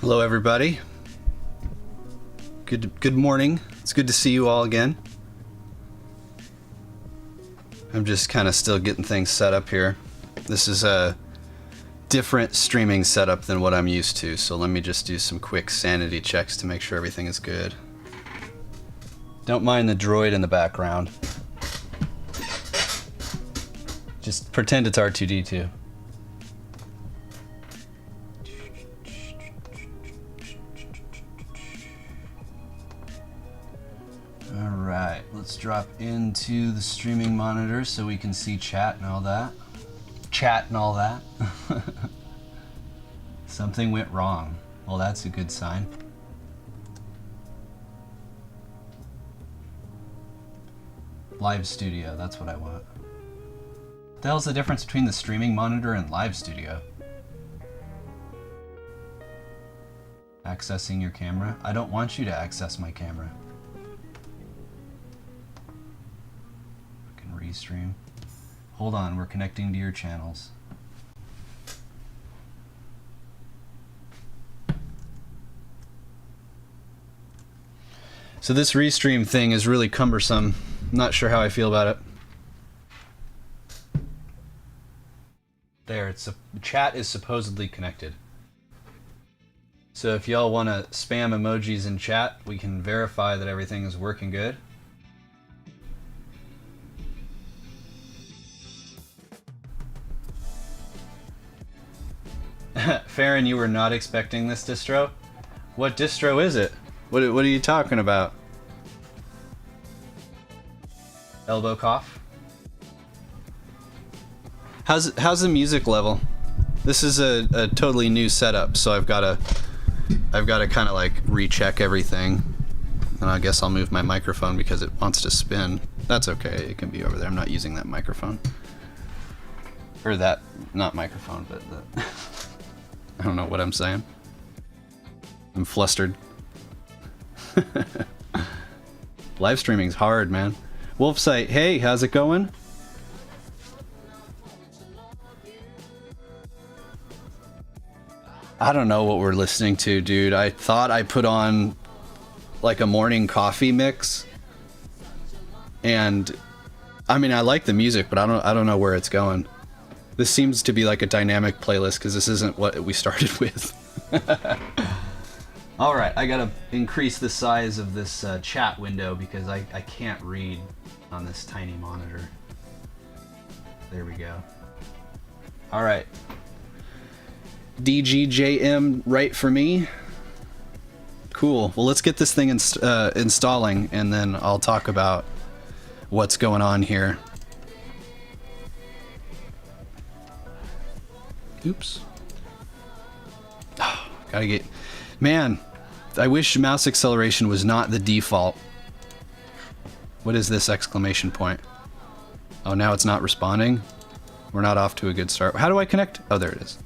Hello everybody. Good morning. It's good to see you all again. I'm just kind of still getting things set up here. This is a different streaming setup than what I'm used to, so let me just do some quick sanity checks to make sure everything is good. Don't mind the droid in the background. Just pretend it's R2-D2. Alright, let's drop into the streaming monitor so we can see chat and all that. Something went wrong. Well, that's a good sign. Live Studio, that's what I want. What the hell's the difference between the streaming monitor and Live Studio? Accessing your camera? I don't want you to access my camera. I can restream. Hold on, we're connecting to your channels. So this restream thing is really cumbersome. I'm not sure how I feel about it. There, the chat is supposedly connected. So if y'all want to spam emojis in chat, we can verify that everything is working good. Farron, you were not expecting this distro? What distro is it? What are you talking about? Elbow cough? How's the music level? This is a totally new setup, so I've got to kind of like recheck everything. And I guess I'll move my microphone because it wants to spin. That's okay, it can be over there. I'm not using that microphone. Or that, not microphone, but the I don't know what I'm saying. I'm flustered. Live streaming's hard, man. Wolfsight, hey, how's it going? I don't know what we're listening to, dude. I thought I put on like a morning coffee mix. And I mean, I like the music, but I don't know where it's going. This seems to be like a dynamic playlist because this isn't what we started with. All right, I gotta increase the size of this chat window because I can't read on this tiny monitor. There we go. All right. DGJM right for me. Cool. Well, let's get this thing installing and then I'll talk about what's going on here. Oops. Oh, gotta get... Man, I wish mouse acceleration was not the default. What is this exclamation point? Oh, now it's not responding? We're not off to a good start. How do I connect? Oh, there it is.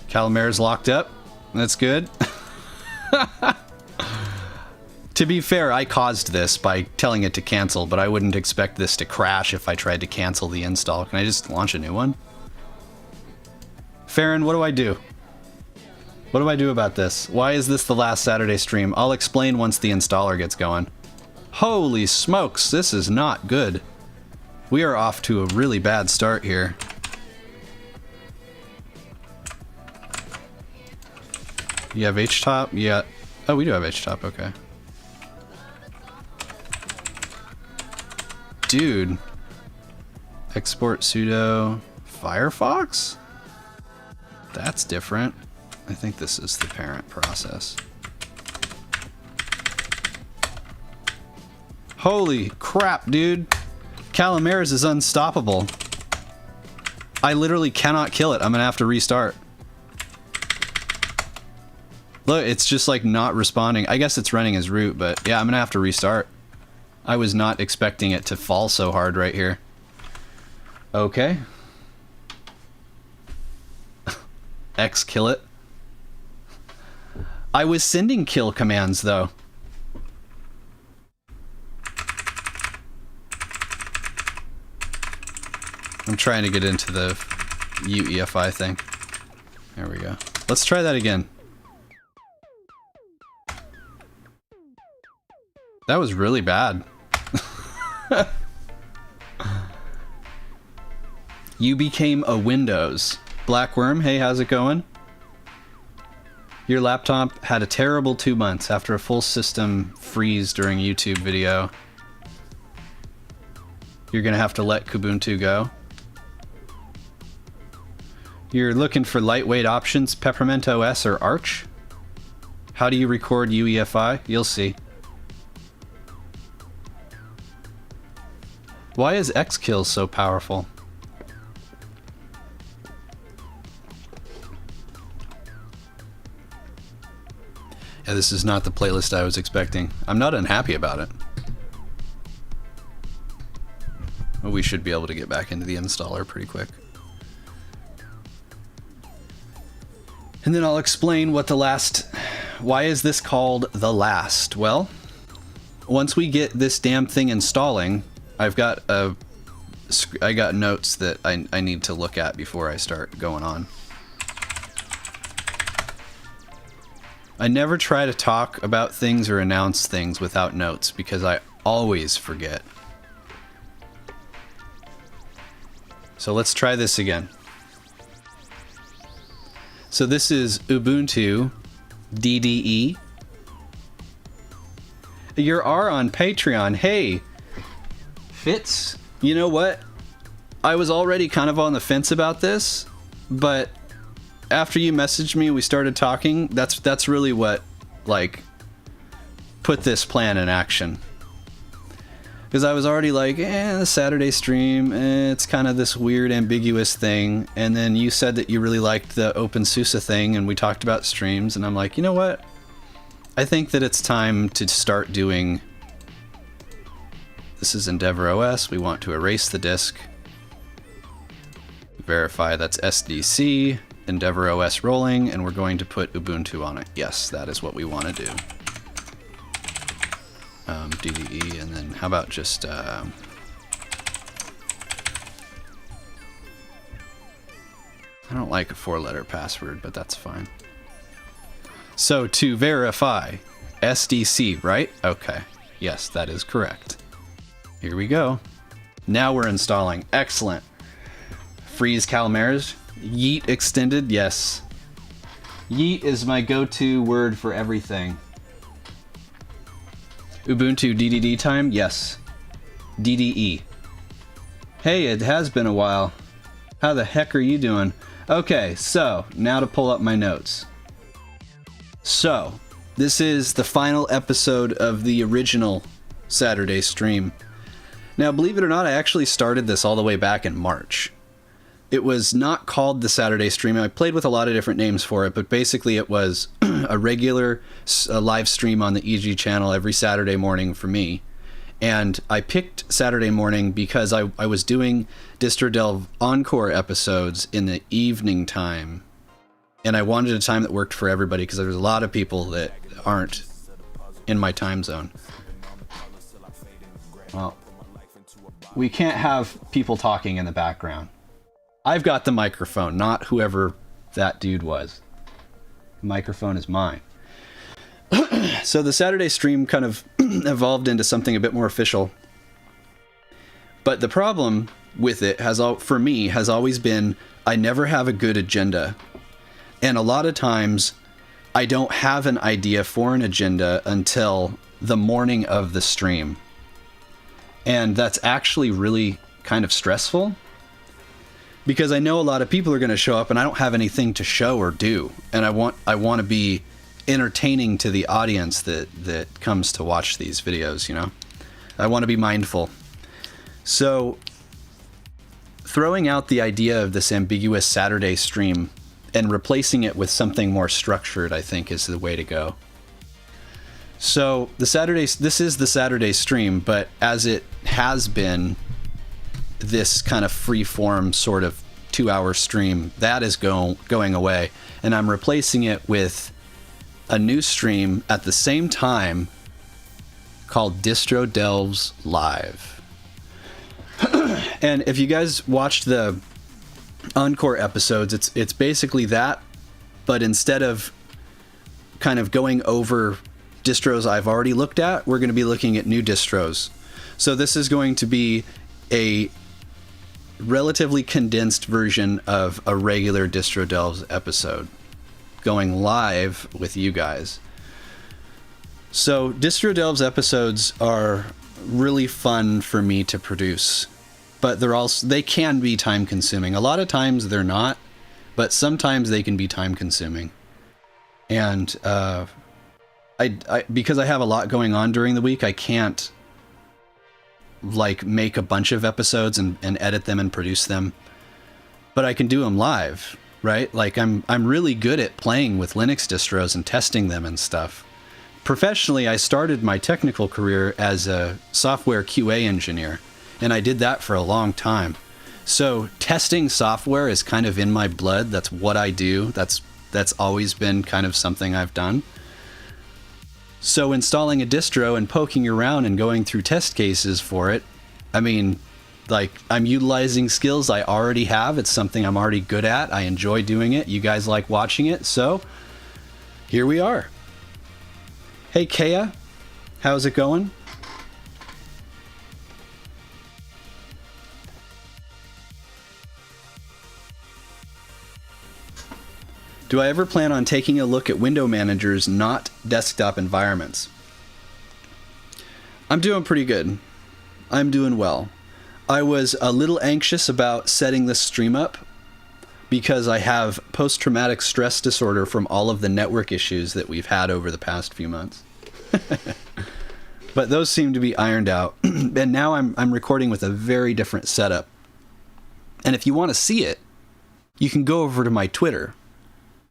Calamar's locked up. That's good. To be fair, I caused this by telling it to cancel, but I wouldn't expect this to crash if I tried to cancel the install. Can I just launch a new one? Farron, what do I do? What do I do about this? Why is this the last Saturday stream? I'll explain once the installer gets going. Holy smokes, this is not good. We are off to a really bad start here. You have HTOP? Yeah. Oh, we do have HTOP, okay. Dude. Export sudo Firefox? That's different. I think this is the parent process. Holy crap, dude. Calamars is unstoppable. I literally cannot kill it. I'm gonna have to restart. Look, it's just like not responding. I guess it's running as root, but yeah, I'm gonna have to restart. I was not expecting it to fall so hard right here. Okay. X kill it. I was sending kill commands though. I'm trying to get into the UEFI thing. There we go. Let's try that again. That was really bad. You became a Windows. Blackworm, hey, how's it going? Your laptop had a terrible 2 months after a full system freeze during a YouTube video. You're gonna have to let Ubuntu go. You're looking for lightweight options, Peppermint OS or Arch? How do you record UEFI? You'll see. Why is Xkill so powerful? Yeah, this is not the playlist I was expecting. I'm not unhappy about it. But we should be able to get back into the installer pretty quick. And then I'll explain what the last... Why is this called the last? Well, once we get this damn thing installing, I got notes that I need to look at before I start going on. I never try to talk about things or announce things without notes because I always forget. So let's try this again. So this is Ubuntu DDE. You're on Patreon. Hey, Fitz, you know what? I was already kind of on the fence about this, but after you messaged me, we started talking. That's really what, like, put this plan in action. Because I was already like, the Saturday stream, it's kind of this weird, ambiguous thing. And then you said that you really liked the OpenSUSE thing, and we talked about streams, and I'm like, you know what? I think that it's time to start doing... This is Endeavor OS. We want to erase the disk. Verify that's SDC. Endeavor OS rolling, and we're going to put Ubuntu on it. Yes, that is what we want to do. DDE, and then how about just I don't like a 4-letter password, but that's fine. So to verify, SDC, right? Okay. Yes, that is correct. Here we go. Now we're installing. Excellent. Freeze Calamares. Yeet extended, yes. Yeet is my go-to word for everything. Ubuntu DDD time, yes. DDE. Hey, it has been a while. How the heck are you doing? Okay, so, now to pull up my notes. So, this is the final episode of the original Saturday stream. Now, believe it or not, I actually started this all the way back in March. It was not called the Saturday stream. I played with a lot of different names for it, but basically it was a regular live stream on the Egee channel every Saturday morning for me. And I picked Saturday morning because I was doing Distro Delve Encore episodes in the evening time. And I wanted a time that worked for everybody because there's a lot of people that aren't in my time zone. Well, we can't have people talking in the background. I've got the microphone, not whoever that dude was. The microphone is mine. So the Saturday stream kind of evolved into something a bit more official. But the problem with it for me has always been I never have a good agenda. And a lot of times I don't have an idea for an agenda until the morning of the stream. And that's actually really kind of stressful. Because I know a lot of people are going to show up and I don't have anything to show or do. And I want to be entertaining to the audience that comes to watch these videos, you know? I want to be mindful. So throwing out the idea of this ambiguous Saturday stream and replacing it with something more structured, I think, is the way to go. So this is the Saturday stream, but as it has been this kind of free-form sort of 2-hour stream, that is going away, and I'm replacing it with a new stream at the same time called Distro Delves Live. And if you guys watched the Encore episodes, it's basically that, but instead of kind of going over distros I've already looked at, we're going to be looking at new distros. So this is going to be a relatively condensed version of a regular Distro Delves episode going live with you guys. So Distro Delves episodes are really fun for me to produce, but they can be time consuming. A lot of times they're not, but sometimes they can be time consuming. And because I have a lot going on during the week, I can't like make a bunch of episodes and edit them and produce them, but I can do them live, right? Like I'm really good at playing with Linux distros and testing them and stuff. Professionally, I started my technical career as a software QA engineer, and I did that for a long time. So testing software is kind of in my blood. That's what I do. That's always been kind of something I've done. So installing a distro and poking around and going through test cases for it, I mean, like, I'm utilizing skills I already have. It's something I'm already good at. I enjoy doing it. You guys like watching it. So here we are. Hey, Kea, how's it going? Do I ever plan on taking a look at window managers, not desktop environments? I'm doing pretty good. I'm doing well. I was a little anxious about setting this stream up because I have post-traumatic stress disorder from all of the network issues that we've had over the past few months. But those seem to be ironed out. And now I'm recording with a very different setup. And if you want to see it, you can go over to my Twitter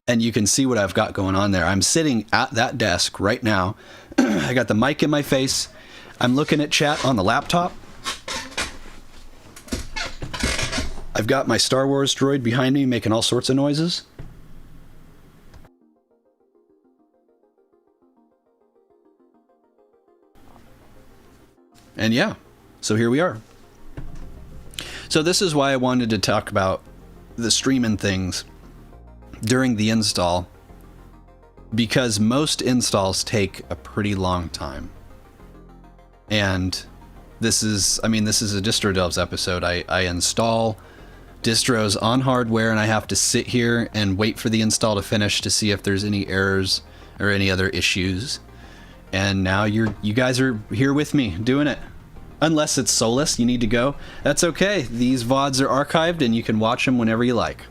and you can see what I've got going on there. I'm sitting at that desk right now. I got the mic in my face. I'm looking at chat on the laptop. I've got my Star Wars droid behind me making all sorts of noises. And yeah, so here we are. So this is why I wanted to talk about the streaming things during the install, because most installs take a pretty long time. And this is a Distro Delves episode. I install distros on hardware and I have to sit here and wait for the install to finish to see if there's any errors or any other issues. And now you guys are here with me doing it. Unless it's Solus, you need to go. That's okay. These VODs are archived and you can watch them whenever you like.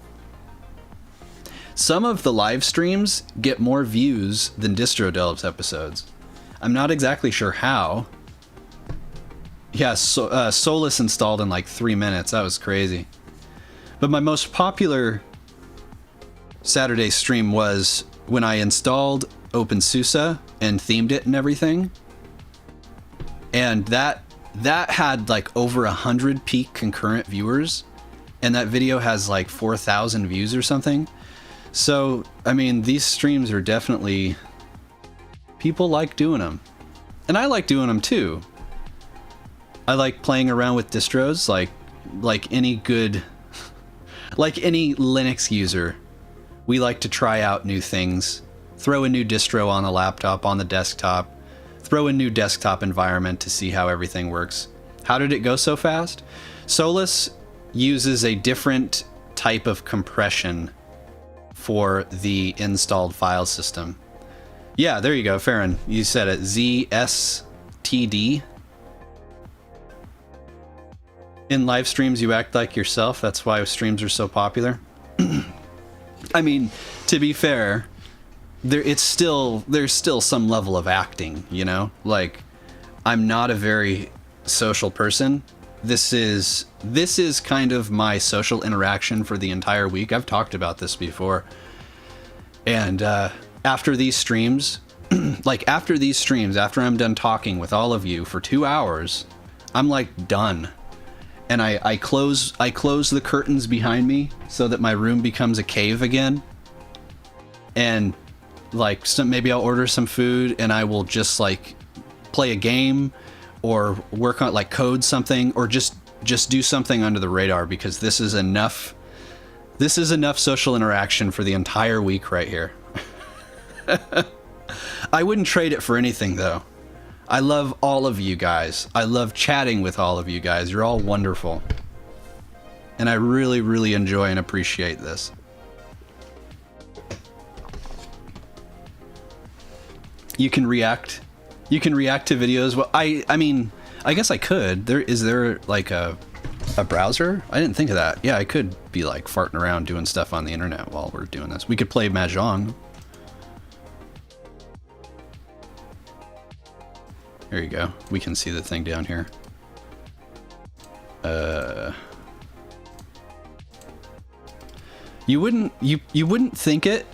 Some of the live streams get more views than Distro Delves episodes. I'm not exactly sure how. Yeah, Solus installed in like 3 minutes. That was crazy. But my most popular Saturday stream was when I installed OpenSUSE and themed it and everything. And that had like over 100 peak concurrent viewers. And that video has like 4,000 views or something. So, I mean, these streams are definitely... people like doing them. And I like doing them too. I like playing around with distros like any good... like any Linux user. We like to try out new things. Throw a new distro on the laptop, on the desktop. Throw a new desktop environment to see how everything works. How did it go so fast? Solus uses a different type of compression for the installed file system. Yeah, there you go, Farron. You said it. ZSTD. In live streams, you act like yourself. That's why streams are so popular. I mean, to be fair, there's still some level of acting, you know? Like, I'm not a very social person. This is kind of my social interaction for the entire week. I've talked about this before. And after these streams, after I'm done talking with all of you for 2 hours, I'm like done. And I close the curtains behind me so that my room becomes a cave again. And like maybe I'll order some food and I will just like play a game or work on like code something or just just do something under the radar, because this is enough social interaction for the entire week right here. I wouldn't trade it for anything, though. I love all of you guys. I love chatting with all of you guys. You're all wonderful. And I really, really enjoy and appreciate this. You can react. You can react to videos. Well, I mean, I guess I could. Is there like a browser? I didn't think of that. Yeah, I could be like farting around doing stuff on the internet while we're doing this. We could play Mahjong. There you go. We can see the thing down here. You wouldn't think it,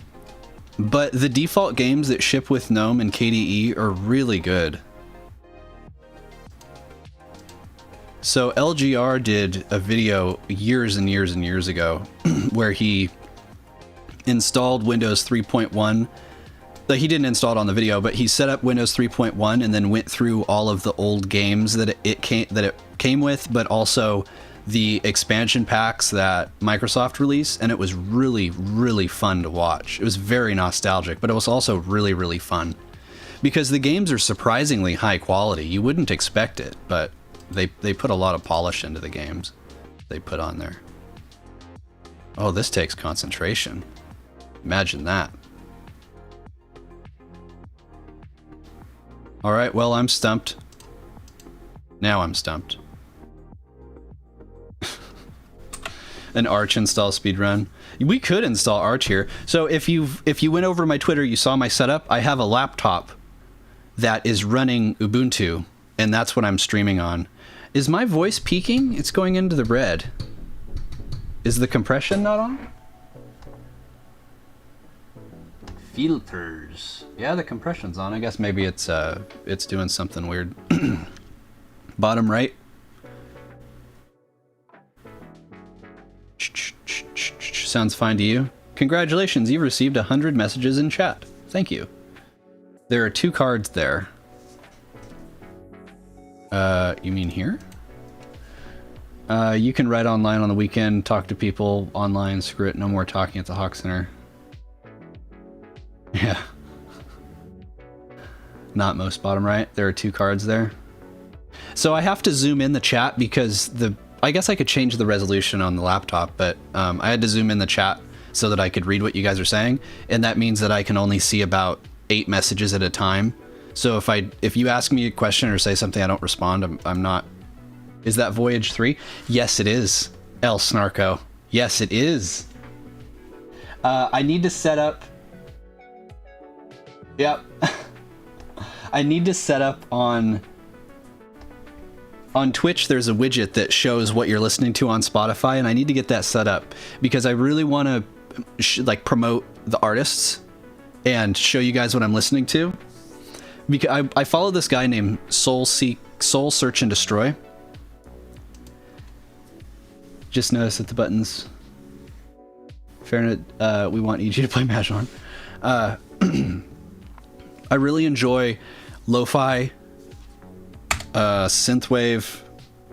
but the default games that ship with GNOME and KDE are really good. So LGR did a video years and years and years ago where he installed Windows 3.1. He didn't install it on the video, but he set up Windows 3.1 and then went through all of the old games that it came with, but also the expansion packs that Microsoft released, and it was really, really fun to watch. It was very nostalgic, but it was also really, really fun because the games are surprisingly high quality. You wouldn't expect it, but they put a lot of polish into the games they put on there. Oh, this takes concentration. Imagine that. All right, well, I'm stumped. Now I'm stumped. An Arch install speedrun. We could install Arch here. So if you went over my Twitter, you saw my setup. I have a laptop that is running Ubuntu, and that's what I'm streaming on. Is my voice peaking? It's going into the red. Is the compression not on? Filters. Yeah, the compression's on. I guess maybe it's doing something weird. Bottom right. Sounds fine to you? Congratulations, you've received 100 messages in chat. Thank you. There are 2 cards there. You mean here? You can write online on the weekend, talk to people online, screw it, no more talking at the Hawk Center. Yeah. Not most bottom right. There are 2 cards there. So I have to zoom in the chat because I guess I could change the resolution on the laptop, but I had to zoom in the chat so that I could read what you guys are saying, and that means that I can only see about 8 messages at a time. So if you ask me a question or say something I don't respond, I'm not. Is that Voyage 3? Yes, it is. El Snarko. Yes, it is. I need to set up. Yep. I need to set up on Twitch. There's a widget that shows what you're listening to on Spotify, and I need to get that set up because I really want to like promote the artists and show you guys what I'm listening to. Because I follow this guy named Soul Search and Destroy. Just noticed that the buttons. Fairness, we want Egee to play Mahjong. I really enjoy lo-fi, synthwave.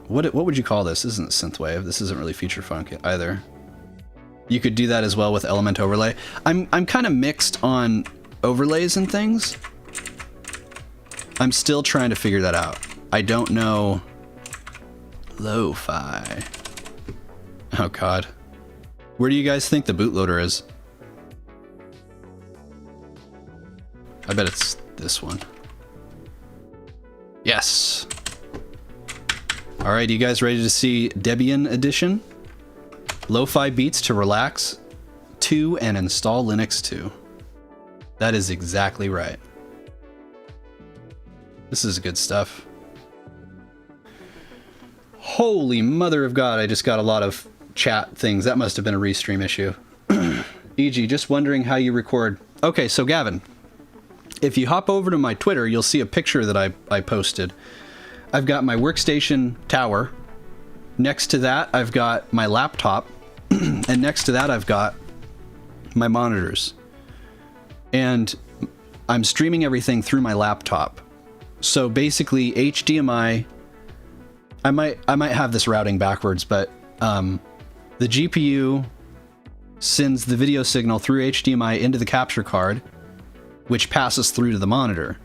What would you call this? This isn't synthwave. This isn't really feature funk either. You could do that as well with element overlay. I'm kind of mixed on overlays and things. I'm still trying to figure that out. I don't know. Lo-fi. Oh God. Where do you guys think the bootloader is? I bet it's this one. Yes. All right, you guys ready to see Deepin Edition? Lo-fi beats to relax to and install Linux to. That is exactly right. This is good stuff. Holy mother of God, I just got a lot of chat things. That must have been a restream issue. Egee, just wondering how you record. Okay, so Gavin, if you hop over to my Twitter, you'll see a picture that I posted. I've got my workstation tower. Next to that, I've got my laptop. And next to that, I've got my monitors. And I'm streaming everything through my laptop. So basically, HDMI, I might have this routing backwards, but the GPU sends the video signal through HDMI into the capture card, which passes through to the monitor.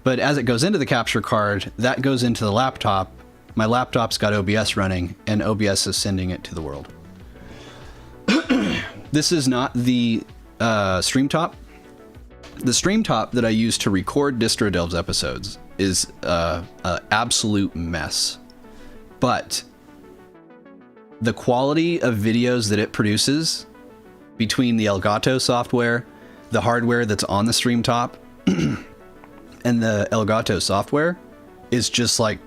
But as it goes into the capture card, that goes into the laptop. My laptop's got OBS running, and OBS is sending it to the world. This is not the stream top. The stream top that I use to record Distro Delves episodes is an absolute mess. But the quality of videos that it produces between the Elgato software, the hardware that's on the stream top, and the Elgato software is just like,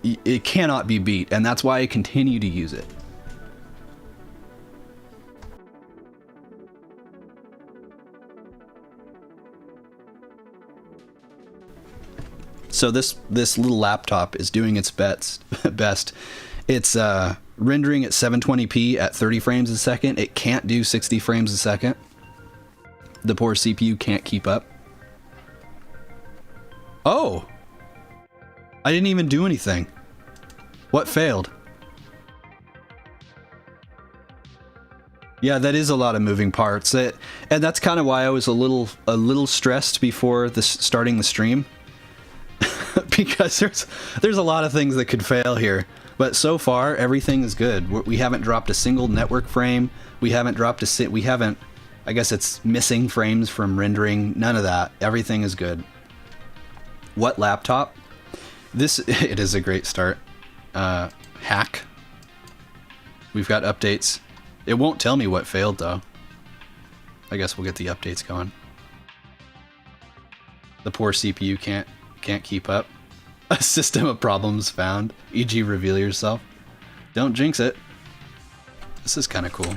it cannot be beat. And that's why I continue to use it. So this little laptop is doing its best. It's rendering at 720p at 30 frames a second. It can't do 60 frames a second. The poor CPU can't keep up. Oh! I didn't even do anything. What failed? Yeah, that is a lot of moving parts. And that's kind of why I was a little stressed before starting the stream. Because there's a lot of things that could fail here, but so far everything is good. We haven't dropped a single network frame. We haven't dropped I guess it's missing frames from rendering. None of that. Everything is good. What laptop? It is a great start. Hack. We've got updates. It won't tell me what failed though. I guess we'll get the updates going. The poor CPU can't keep up. A system of problems found. Egee, reveal yourself. Don't jinx it. This is kind of cool.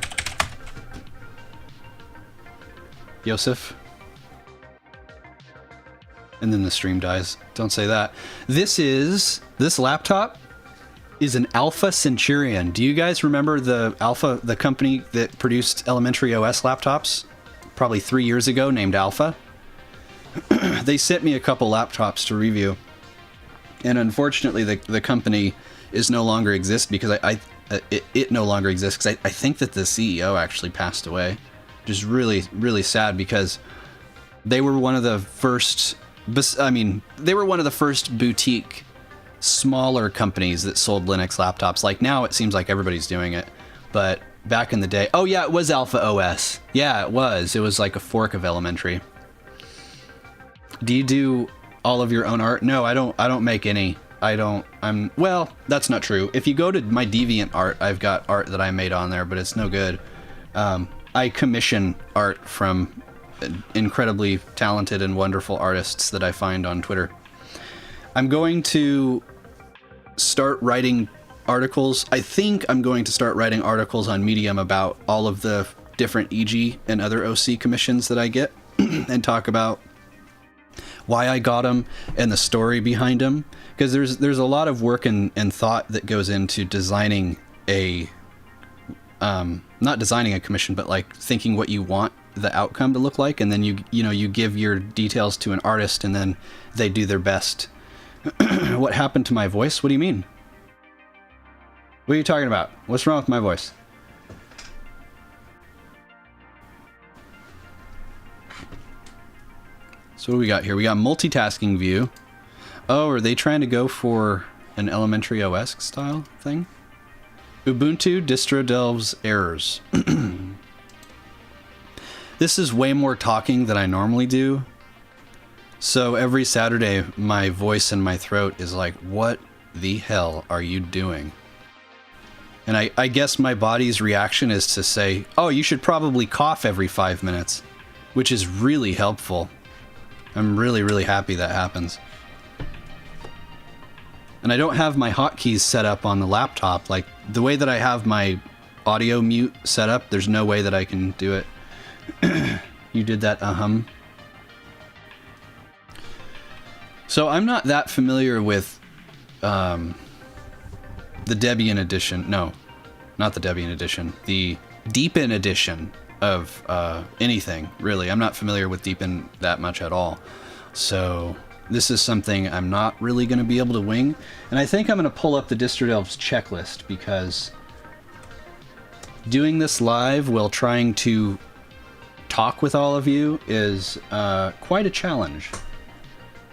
Yosef. And then the stream dies. Don't say that. This laptop is an Alpha Centurion. Do you guys remember the company that produced elementary OS laptops? Probably 3 years ago, named Alpha. They sent me a couple laptops to review, and unfortunately the company is no longer exists because it no longer exists because I think that the CEO actually passed away, which is really, really sad because they were one of the first, they were one of the first boutique smaller companies that sold Linux laptops. Like now it seems like everybody's doing it, but back in the day, oh yeah, it was Alpha OS. Yeah, it was like a fork of elementary. Do you do all of your own art? No, I don't make any. Well, that's not true. If you go to my Deviant art, I've got art that I made on there, but it's no good. I commission art from incredibly talented and wonderful artists that I find on Twitter. I'm going to start writing articles. I think I'm going to start writing articles on Medium about all of the different Egee and other OC commissions that I get and talk about why I got them and the story behind them, because there's a lot of work and thought that goes into designing not designing a commission, but like thinking what you want the outcome to look like, and then you give your details to an artist and then they do their best. What happened to my voice? What do you mean? What are you talking about? What's wrong with my voice? So what do we got here? We got multitasking view. Oh, are they trying to go for an elementary OS style thing? Ubuntu Distro Delves errors. This is way more talking than I normally do. So every Saturday, my voice in my throat is like, what the hell are you doing? And I guess my body's reaction is to say, oh, you should probably cough every 5 minutes, which is really helpful. I'm really, really happy that happens. And I don't have my hotkeys set up on the laptop. Like, the way that I have my audio mute set up, there's no way that I can do it. You did that, So I'm not that familiar with the Debian edition. No, not the Debian edition. The Deepin edition of anything, really. I'm not familiar with Deepin that much at all. So this is something I'm not really going to be able to wing. And I think I'm going to pull up the DistroDelves checklist, because doing this live while trying to talk with all of you is quite a challenge.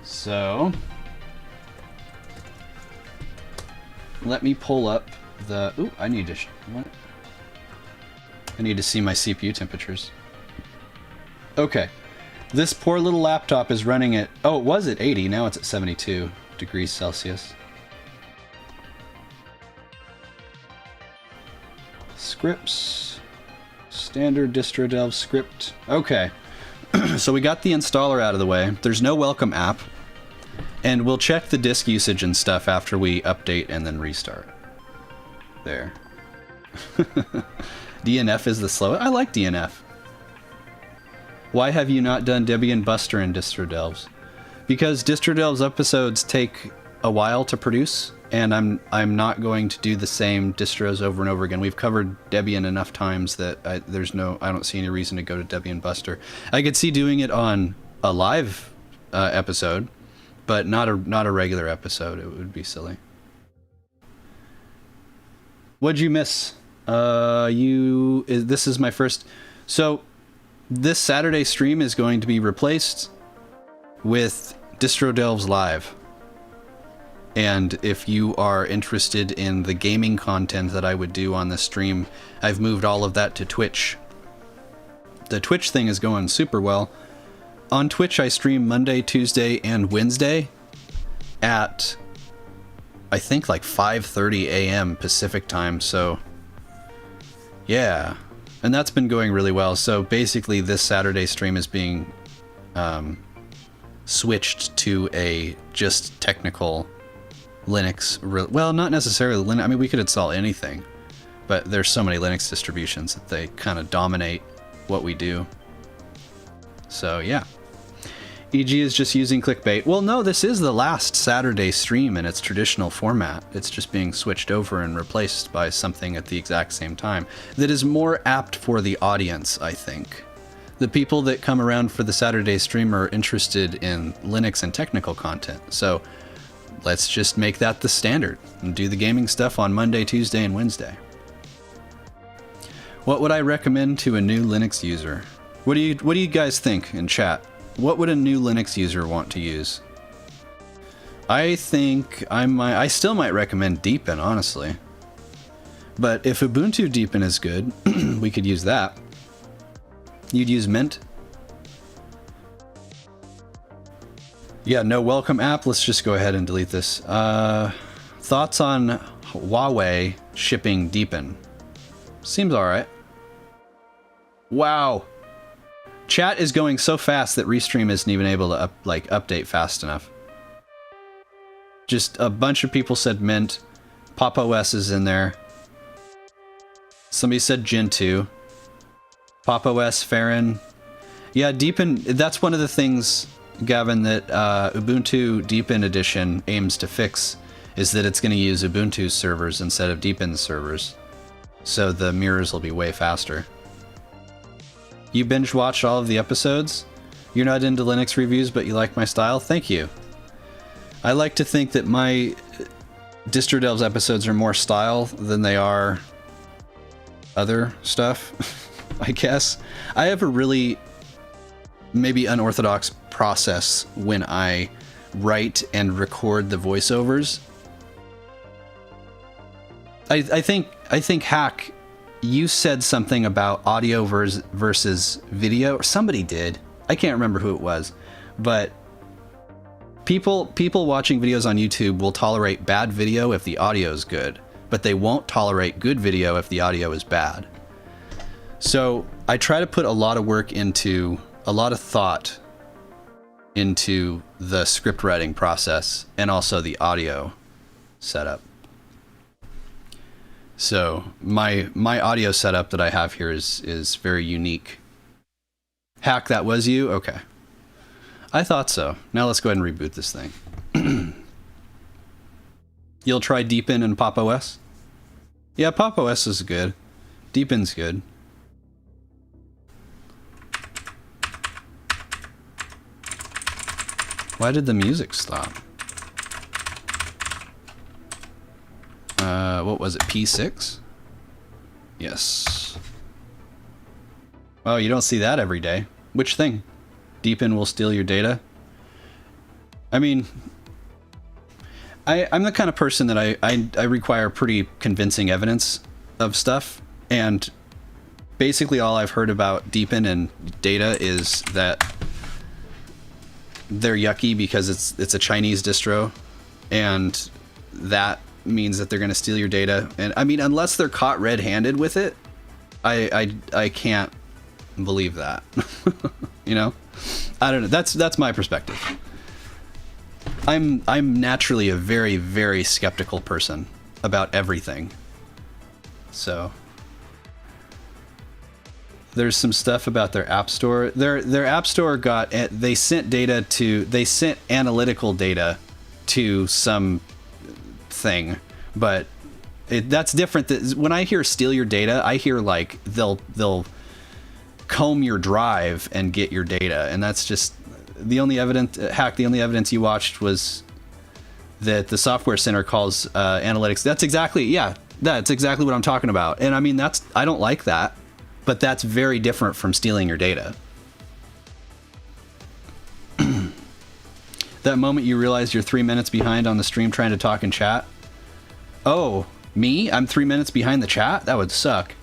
So let me pull up the... Ooh, I need to... What? I need to see my CPU temperatures. Okay. This poor little laptop is running at... Oh, it was at 80. Now it's at 72 degrees Celsius. Scripts. Standard DistroDelv script. Okay. So we got the installer out of the way. There's no welcome app. And we'll check the disk usage and stuff after we update and then restart. There. DNF is the slowest. I like DNF. Why have you not done Debian Buster in DistroDelves? Because DistroDelves episodes take a while to produce, and I'm not going to do the same distros over and over again. We've covered Debian enough times that I don't see any reason to go to Debian Buster. I could see doing it on a live episode, but not a regular episode. It would be silly. What'd you miss? This is my first. So this Saturday stream is going to be replaced with DistroDelves Live. And if you are interested in the gaming content that I would do on the stream, I've moved all of that to Twitch. The Twitch thing is going super well. On Twitch, I stream Monday, Tuesday, and Wednesday at, I think, like 5:30 a.m. Pacific time. So, yeah. And that's been going really well. So basically, this Saturday stream is being switched to a just technical Linux. Well, not necessarily Linux. I mean, we could install anything, but there's so many Linux distributions that they kind of dominate what we do. So yeah. Egee is just using clickbait. Well, no, this is the last Saturday stream in its traditional format. It's just being switched over and replaced by something at the exact same time that is more apt for the audience, I think. The people that come around for the Saturday stream are interested in Linux and technical content. So let's just make that the standard and do the gaming stuff on Monday, Tuesday, and Wednesday. What would I recommend to a new Linux user? What do you guys think in chat? What would a new Linux user want to use? I think I still might recommend Deepin, honestly. But if Ubuntu Deepin is good, we could use that. You'd use Mint? Yeah, no welcome app. Let's just go ahead and delete this. Thoughts on Huawei shipping Deepin? Seems alright. Wow. Chat is going so fast that Restream isn't even able to update fast enough. Just a bunch of people said Mint. Pop! OS is in there. Somebody said Gentoo. Pop! OS, Farron. Yeah, Deepin, that's one of the things, Gavin, that Ubuntu Deepin Edition aims to fix, is that it's going to use Ubuntu's servers instead of Deepin's servers. So the mirrors will be way faster. You binge watched all of the episodes? You're not into Linux reviews, but you like my style? Thank you. I like to think that my DistroDelves episodes are more style than they are other stuff, I guess. I have a really maybe unorthodox process when I write and record the voiceovers. I think Hack, you said something about audio versus video, or somebody did. I can't remember who it was, but people watching videos on YouTube will tolerate bad video if the audio is good, but they won't tolerate good video if the audio is bad. So I try to put a lot of work into, a lot of thought into the script writing process and also the audio setup. So my audio setup that I have here is very unique. Hack, that was you? Okay. I thought so. Now let's go ahead and reboot this thing. You'll try Deepin and Pop! OS? Yeah, Pop! OS is good. Deepin's good. Why did the music stop? What was it, P6? Yes. Oh, you don't see that every day. Which thing? Deepin will steal your data? I mean, I'm the kind of person that I require pretty convincing evidence of stuff, and basically all I've heard about Deepin and data is that they're yucky because it's a Chinese distro, and that means that they're going to steal your data. And I mean, unless they're caught red-handed with it, I can't believe that. You know, I don't know. That's my perspective. I'm naturally a very, very skeptical person about everything. So there's some stuff about their app store. Their app store they sent analytical data to some thing, but that's different. That when I hear steal your data, I hear like they'll comb your drive and get your data, and that's just the only evidence. The only evidence you watched was that the software center calls analytics. That's exactly what I'm talking about. And I mean, I don't like that, but that's very different from stealing your data. That moment you realize you're 3 minutes behind on the stream trying to talk and chat. Oh, me? I'm 3 minutes behind the chat? That would suck.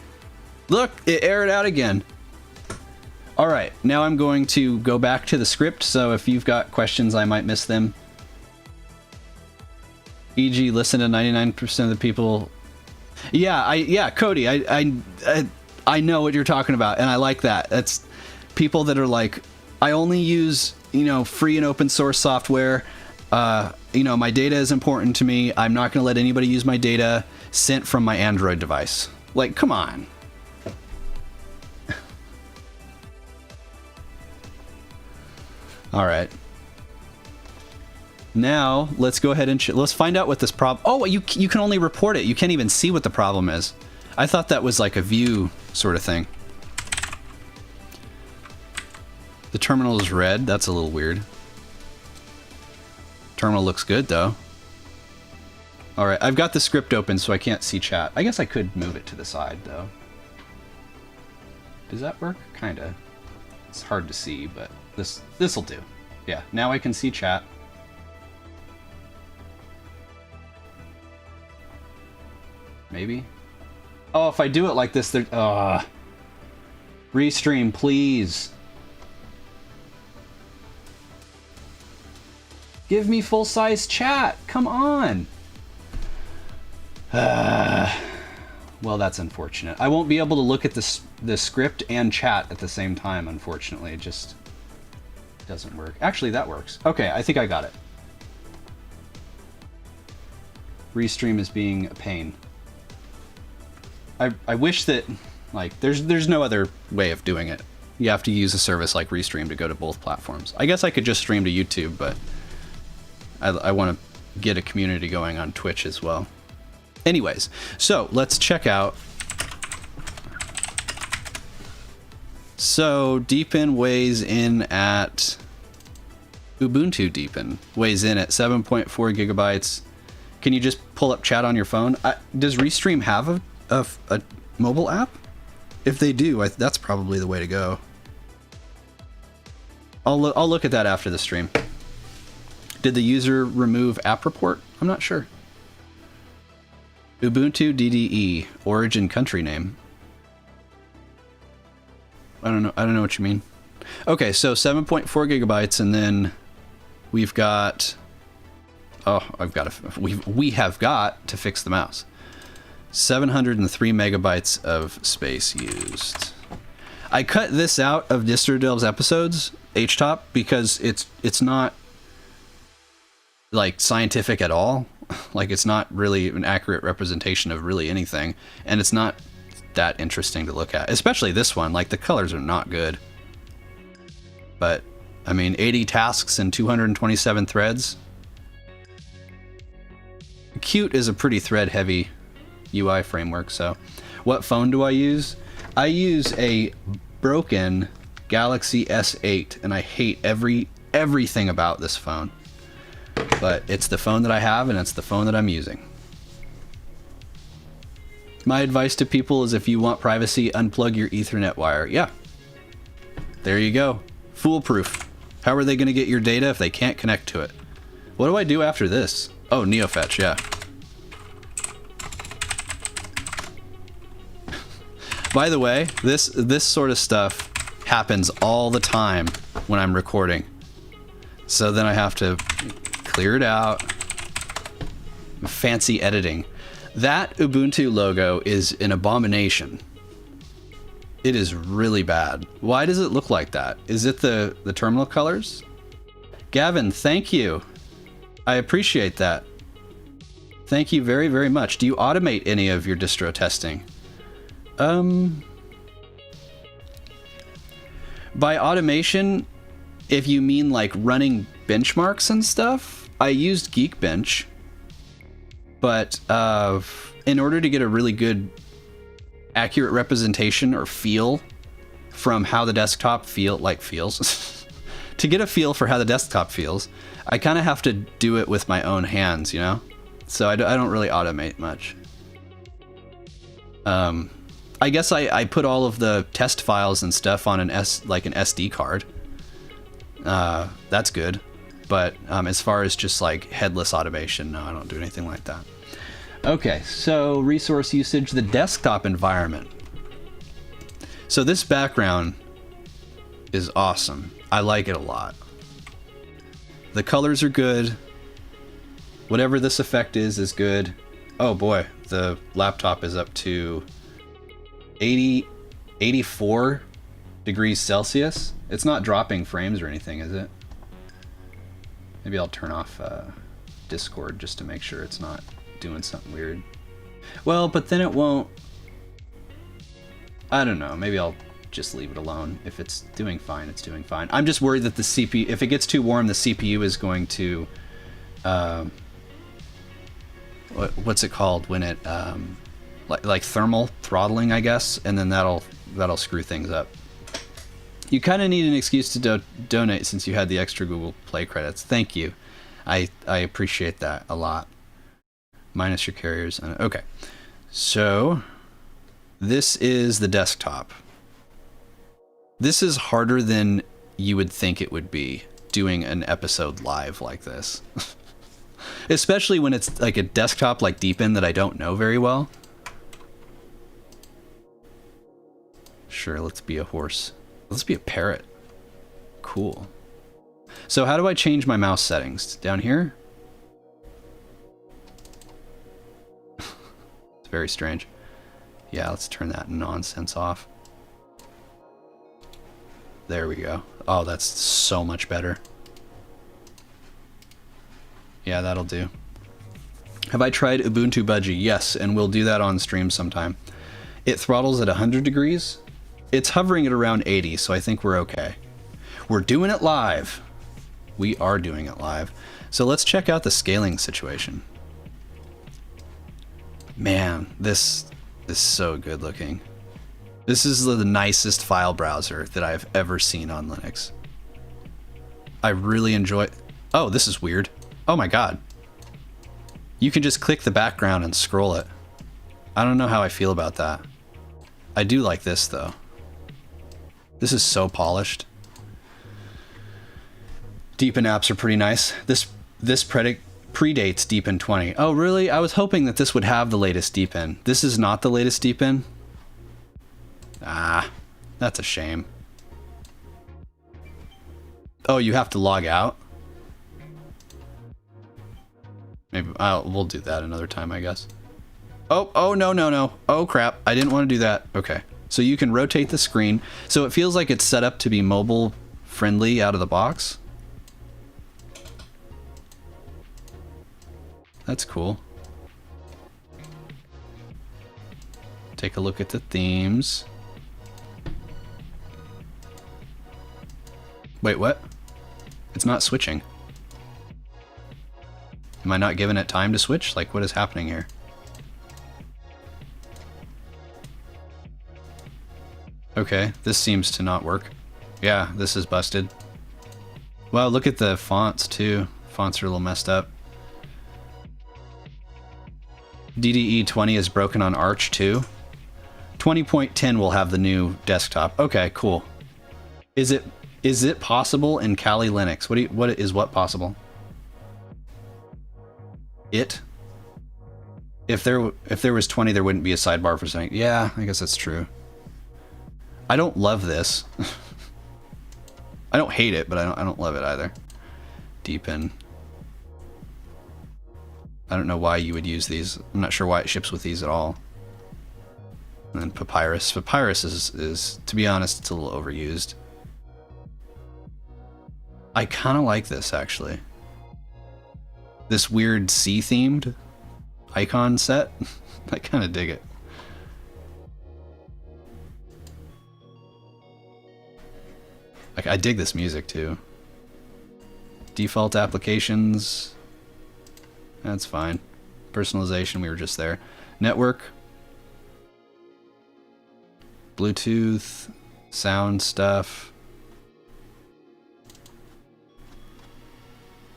Look, it aired out again. All right, now I'm going to go back to the script, so if you've got questions, I might miss them. Egee, listen to 99% of the people. Yeah, Cody, I know what you're talking about, and I like that. That's people that are like, I only use, free and open source software. My data is important to me. I'm not going to let anybody use my data sent from my Android device. Like, come on. All right. Now let's go ahead and let's find out what this problem. Oh, you can only report it. You can't even see what the problem is. I thought that was like a view sort of thing. The terminal is red. That's a little weird. Terminal looks good though. All right, I've got the script open so I can't see chat. I guess I could move it to the side though. Does that work? Kinda. It's hard to see, but this'll do. Yeah, now I can see chat. Maybe. Oh, if I do it like this, restream, please. Give me full-size chat. Come on. Well, that's unfortunate. I won't be able to look at the script and chat at the same time, unfortunately. It just doesn't work. Actually, that works. Okay, I think I got it. Restream is being a pain. I wish that, like, there's no other way of doing it. You have to use a service like Restream to go to both platforms. I guess I could just stream to YouTube, but I want to get a community going on Twitch as well. Anyways, so let's check out. So Deepin weighs in at Ubuntu Deepin weighs in at 7.4 gigabytes. Can you just pull up chat on your phone? Does Restream have a mobile app? If they do, that's probably the way to go. I'll look at that after the stream. Did the user remove app report? I'm not sure. Ubuntu DDE, origin country name. I don't know what you mean. Okay, so 7.4 gigabytes, and then we've got. Oh, we have got to fix the mouse. 703 megabytes of space used. I cut this out of DistroDelve's episodes, HTOP, because it's not like scientific at all. Like, it's not really an accurate representation of really anything, and it's not that interesting to look at, especially this one. Like, the colors are not good. But I mean, 80 tasks and 227 threads. Qt is a pretty thread heavy UI framework. So what phone do I use? I use a broken Galaxy S8, and I hate every everything about this phone. But it's the phone that I have, and it's the phone that I'm using. My advice to people is if you want privacy, unplug your Ethernet wire. Yeah. There you go. Foolproof. How are they going to get your data if they can't connect to it? What do I do after this? Oh, NeoFetch, yeah. By the way, this sort of stuff happens all the time when I'm recording. So then I have to clear it out. Fancy editing. That Ubuntu logo is an abomination. It is really bad. Why does it look like that? Is it the terminal colors? Gavin, thank you. I appreciate that. Thank you very, very much. Do you automate any of your distro testing? By automation, if you mean like running benchmarks and stuff, I used Geekbench. But in order to get a really good accurate representation or feel from how the desktop feels to get a feel for how the desktop feels, I kind of have to do it with my own hands, you know? So I don't really automate much. I guess I put all of the test files and stuff on an SD card. That's good. But as far as just like headless automation, no, I don't do anything like that. Okay, so resource usage, the desktop environment. So this background is awesome. I like it a lot. The colors are good. Whatever this effect is good. Oh boy, the laptop is up to 84 degrees Celsius. It's not dropping frames or anything, is it? Maybe I'll turn off Discord just to make sure it's not doing something weird. Well, but then it won't. I don't know. Maybe I'll just leave it alone. If it's doing fine, it's doing fine. I'm just worried that the CPU, if it gets too warm, the CPU is going to, what's it called when it, like thermal throttling, I guess, and then that'll screw things up. You kind of need an excuse to donate since you had the extra Google Play credits. Thank you. I appreciate that a lot. Minus your carriers. Okay. So this is the desktop. This is harder than you would think it would be doing an episode live like this. Especially when it's like a desktop like Deepin that I don't know very well. Sure, let's be a horse. Let's be a parrot. Cool. So how do I change my mouse settings? Down here? It's very strange. Yeah, let's turn that nonsense off. There we go. Oh, that's so much better. Yeah, that'll do. Have I tried Ubuntu Budgie? Yes, and we'll do that on stream sometime. It throttles at 100 degrees. It's hovering at around 80, so I think we're okay. We're doing it live. We are doing it live. So let's check out the scaling situation. Man, this is so good looking. This is the nicest file browser that I've ever seen on Linux. I really enjoy... Oh, this is weird. Oh my god. You can just click the background and scroll it. I don't know how I feel about that. I do like this though. This is so polished. Deepin apps are pretty nice. This predates Deepin 20. Oh really? I was hoping that this would have the latest Deepin. This is not the latest Deepin? Ah, that's a shame. Oh, you have to log out? Maybe we'll do that another time, I guess. Oh, no. Oh, crap. I didn't want to do that. Okay. So you can rotate the screen. So it feels like it's set up to be mobile friendly out of the box. That's cool. Take a look at the themes. Wait, what? It's not switching. Am I not giving it time to switch? Like, what is happening here? Okay, this seems to not work. Yeah, this is busted. Wow, look at the fonts too. Fonts are a little messed up. DDE 20 is broken on Arch too. 20.10 will have the new desktop. Okay, cool. Is it possible in Kali Linux? What is possible? If there was 20, there wouldn't be a sidebar for something. Yeah, I guess that's true. I don't love this. I don't hate it, but I don't love it either. Deepin. I don't know why you would use these. I'm not sure why it ships with these at all. And then Papyrus. Papyrus is, to be honest, it's a little overused. I kind of like this, actually. This weird sea-themed icon set. I kind of dig it. Like, I dig this music, too. Default applications. That's fine. Personalization, we were just there. Network. Bluetooth. Sound stuff.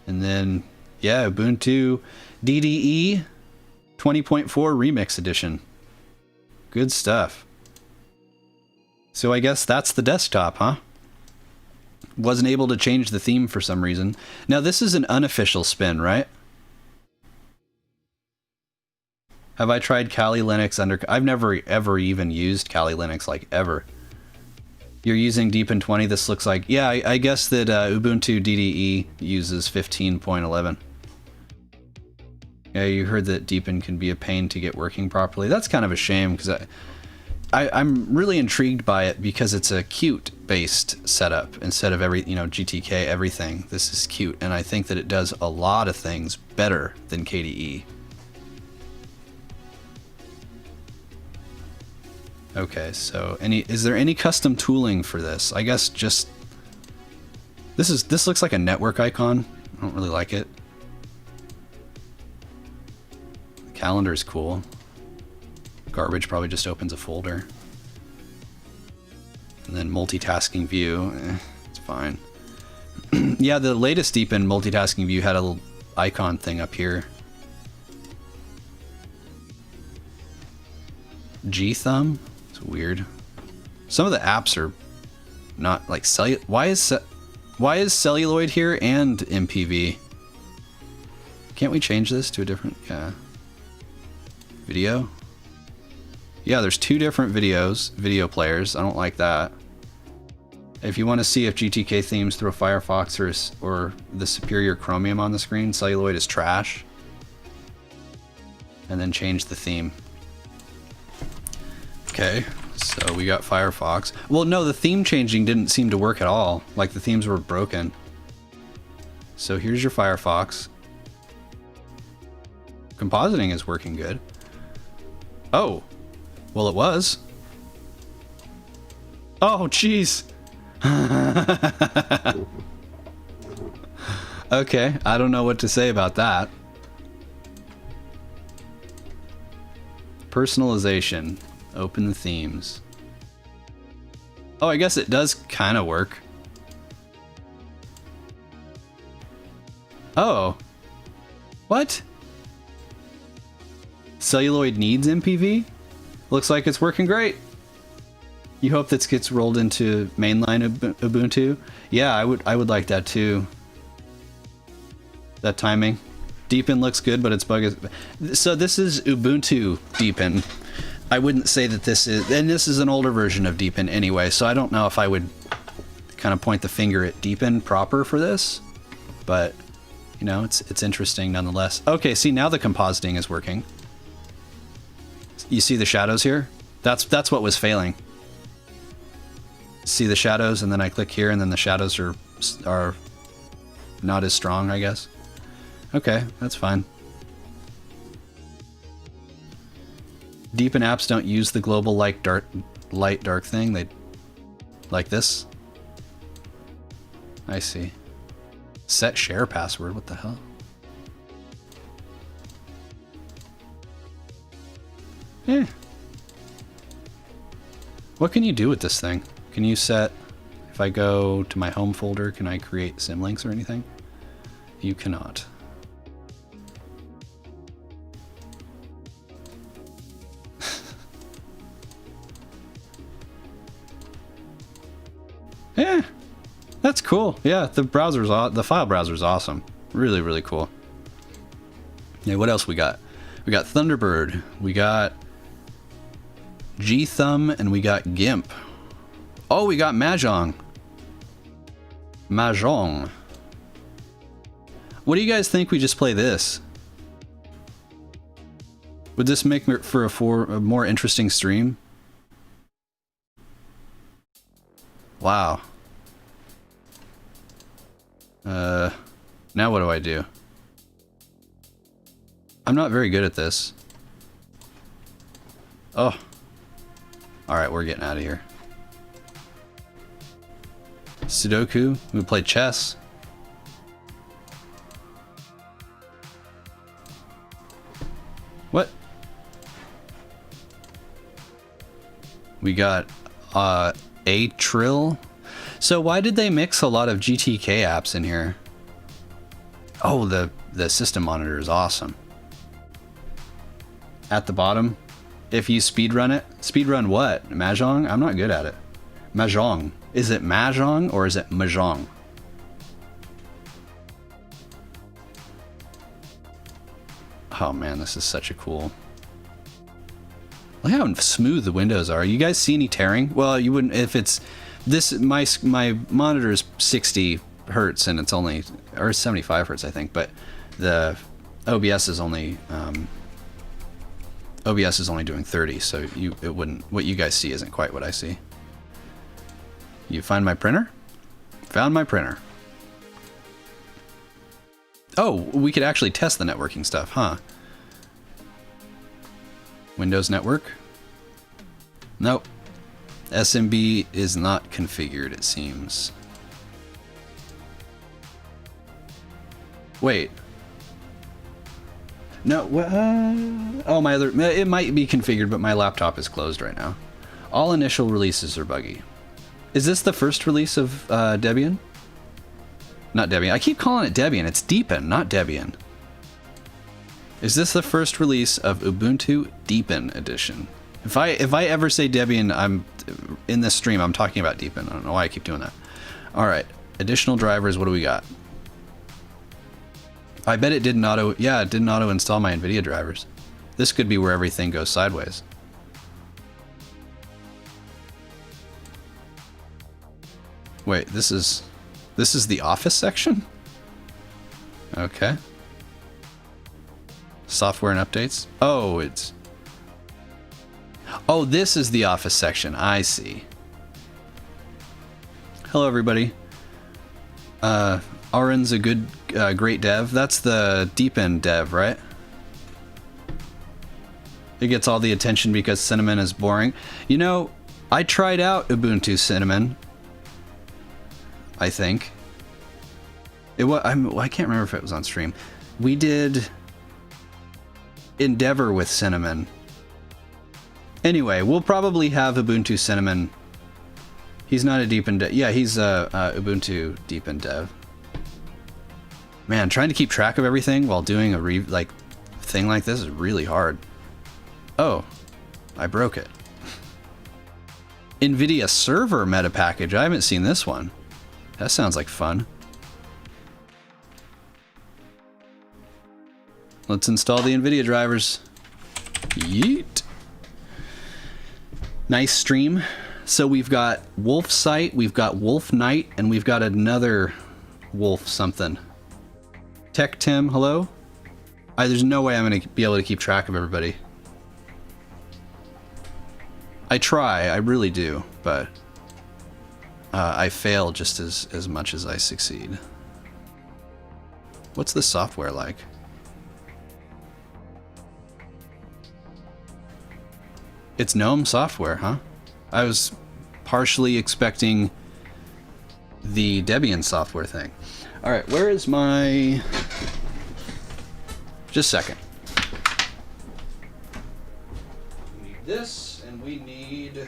And then, yeah, Ubuntu DDE 20.4 Remix Edition. Good stuff. So I guess that's the desktop, huh? Wasn't able to change the theme for some reason. Now this is an unofficial spin, right? Have I tried Kali Linux under... I've never ever even used Kali Linux, like, ever. You're using Deepin 20, this looks like... Yeah, I guess that Ubuntu DDE uses 15.11. Yeah, you heard that Deepin can be a pain to get working properly. That's kind of a shame, because I'm really intrigued by it because it's a Qt-based setup instead of GTK everything. This is Qt, and I think that it does a lot of things better than KDE. Okay, so is there any custom tooling for this? I guess just this looks like a network icon. I don't really like it. The calendar's cool. Garbage probably just opens a folder. And then multitasking view, it's fine. Yeah, the latest Deepin multitasking view had a little icon thing up here. G-thumb? It's weird. Some of the apps are not like why is celluloid here and MPV? Can't we change this to a different video? Yeah, there's two different video players. I don't like that. If you want to see if GTK themes throw Firefox or the superior Chromium on the screen, celluloid is trash. And then change the theme. Okay, so we got Firefox. Well, no, the theme changing didn't seem to work at all. Like, the themes were broken. So here's your Firefox. Compositing is working good. Oh, well, it was. Oh, jeez. Okay, I don't know what to say about that. Personalization. Open the themes. Oh, I guess it does kind of work. Oh. What? Celluloid needs MPV? Looks like it's working great. You hope this gets rolled into mainline Ubuntu? Yeah, I would like that too. That timing. Deepin looks good, but its bug is... So this is Ubuntu Deepin. I wouldn't say that this is... And this is an older version of Deepin anyway, so I don't know if I would kind of point the finger at Deepin proper for this. But, you know, it's interesting nonetheless. Okay, see, now the compositing is working. You see the shadows here? That's what was failing. See the shadows, and then I click here, and then the shadows are not as strong, I guess. Okay, that's fine. Deepin apps don't use the global light dark thing. They like this. I see. Set share password. What the hell? Eh. What can you do with this thing? Can you set If I go to my home folder, can I create symlinks or anything? You cannot. Yeah, that's cool. Yeah, the file browser's awesome. Really, really cool. Yeah, what else we got? We got Thunderbird, we got G-Thumb, and we got GIMP. Oh, we got Mahjong. Mahjong. What do you guys think we just play this? Would this make for a more interesting stream? Wow. Now what do I do? I'm not very good at this. Oh. Alright, we're getting out of here. Sudoku? We play chess. What? We got a trill. So why did they mix a lot of GTK apps in here? Oh, the system monitor is awesome. At the bottom, if you speedrun it, speedrun what? Mahjong? I'm not good at it. Mahjong. Is it Mahjong or is it Mahjong? Oh man, this is such a cool... Look how smooth the windows are. You guys see any tearing? Well, you wouldn't if it's this. My monitor is 60 hertz and it's only, or 75 hertz I think, but the OBS is only doing 30, so it wouldn't. What you guys see isn't quite what I see. You find my printer? Found my printer. Oh, we could actually test the networking stuff, huh? Windows Network? Nope. SMB is not configured, it seems. Wait. No, oh, my other, it might be configured, but my laptop is closed right now. All initial releases are buggy. Is this the first release of Debian? Not Debian. I keep calling it Debian. It's Deepin, not Debian. Is this the first release of Ubuntu Deepin Edition? If I ever say Debian, I'm in this stream. I'm talking about Deepin. I don't know why I keep doing that. All right, additional drivers. What do we got? I bet it didn't auto. Yeah, it didn't auto install my NVIDIA drivers. This could be where everything goes sideways. Wait, this is the Office section? Okay. Software and updates. Oh, oh, this is the Office section. I see. Hello, everybody. Arin's a good, great dev. That's the Deepin dev, right? It gets all the attention because Cinnamon is boring. You know, I tried out Ubuntu Cinnamon. I think. I can't remember if it was on stream. We did Endeavor with Cinnamon. Anyway, we'll probably have Ubuntu Cinnamon. He's not a Deepin dev. Yeah, he's a Ubuntu Deepin dev. Man, trying to keep track of everything while doing a thing like this is really hard. Oh, I broke it. NVIDIA server meta package. I haven't seen this one. That sounds like fun. Let's install the NVIDIA drivers. Yeet. Nice stream. So we've got Wolf Sight, we've got Wolf Knight, and we've got another Wolf something. Tech Tim, hello? There's no way I'm going to be able to keep track of everybody. I try, I really do, but I fail just as much as I succeed. What's the software like? It's GNOME software, huh? I was partially expecting the Debian software thing. All right, where is my... Just a second. We need this, and we need...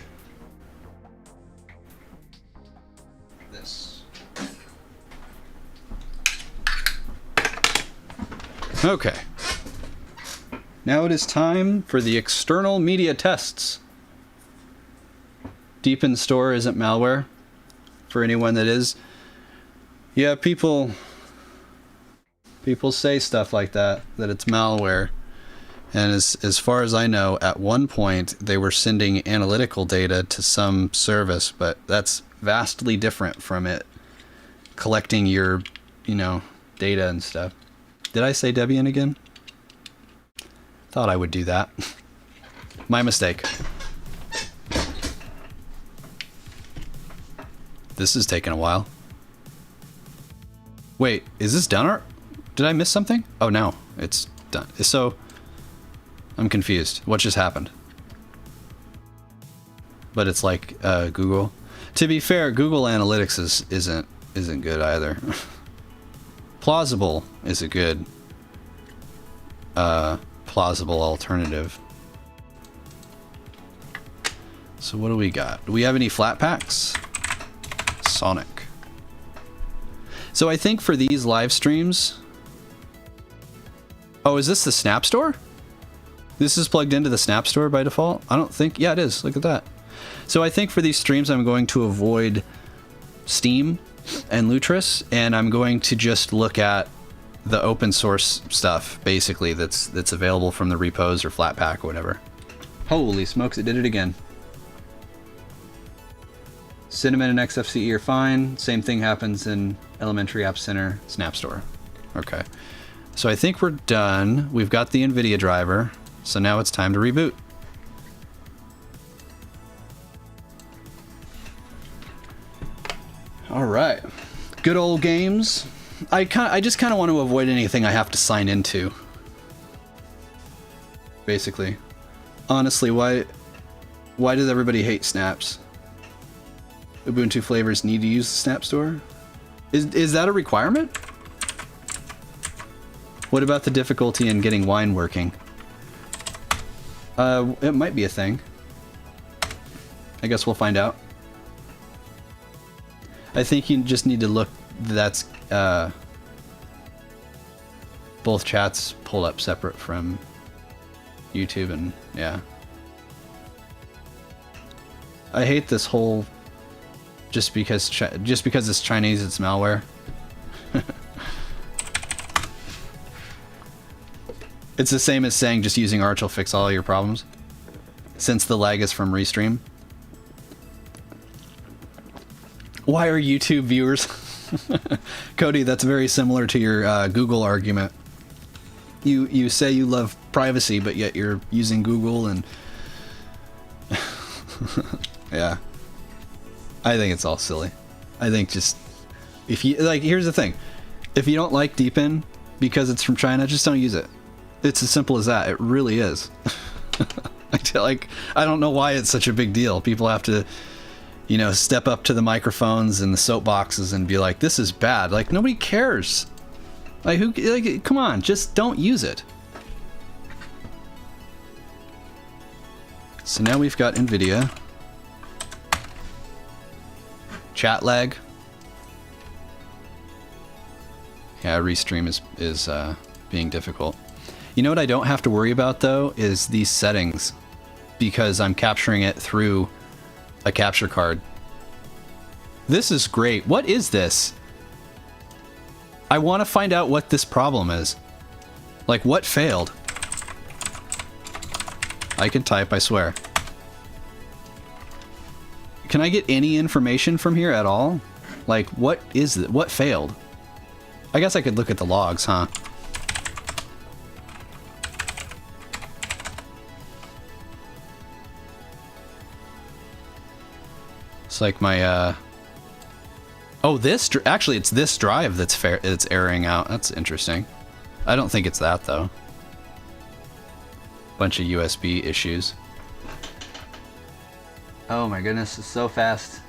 this. Okay. Now it is time for the external media tests. Deepin Store isn't malware, for anyone that is. Yeah, people say stuff like that it's malware. And as far as I know, at one point they were sending analytical data to some service, but that's vastly different from it collecting your, data and stuff. Did I say Debian again? Thought I would do that. My mistake. This is taking a while. Wait, is this done or did I miss something? Oh no, it's done. So I'm confused. What just happened? But it's like Google. To be fair, Google Analytics isn't good either. Plausible is a good plausible alternative. So what do we got? Do we have any flat packs? Sonic. So I think for these live streams... Oh, is this the Snap Store? This is plugged into the Snap Store by default? I don't think... Yeah, it is. Look at that. So I think for these streams I'm going to avoid Steam and Lutris, and I'm going to just look at the open source stuff, basically, that's available from the repos or Flatpak or whatever. Holy smokes, it did it again. Cinnamon and XFCE are fine. Same thing happens in Elementary App Center, Snap Store. Okay. So I think we're done. We've got the NVIDIA driver. So now it's time to reboot. All right. Good old games. I just kind of want to avoid anything I have to sign into. Basically. Honestly, why does everybody hate snaps? Ubuntu flavors need to use the Snap Store? Is that a requirement? What about the difficulty in getting wine working? It might be a thing. I guess we'll find out. I think you just need to look. That's both chats pulled up separate from YouTube, and yeah. I hate this whole just because it's Chinese, it's malware. It's the same as saying just using Arch will fix all your problems, since the lag is from Restream. Why are YouTube viewers? Cody, that's very similar to your Google argument. You say you love privacy, but yet you're using Google and... Yeah. I think it's all silly. I think just... if you like, here's the thing. If you don't like Deepin because it's from China, just don't use it. It's as simple as that. It really is. Like, I don't know why it's such a big deal. People have to, step up to the microphones and the soapboxes and be like, this is bad. Like, nobody cares. Like, come on, just don't use it. So now we've got NVIDIA. Chat lag. Yeah, Restream is being difficult. You know what I don't have to worry about, though, is these settings, because I'm capturing it through a capture card. This is great. What is this? I want to find out what this problem is. Like, what failed? I can type, I swear. Can I get any information from here at all? Like, what is it? What failed? I guess I could look at the logs, huh? It's like my, oh, actually, it's this drive that's it's erroring out. That's interesting. I don't think it's that, though. Bunch of USB issues. Oh my goodness, it's so fast.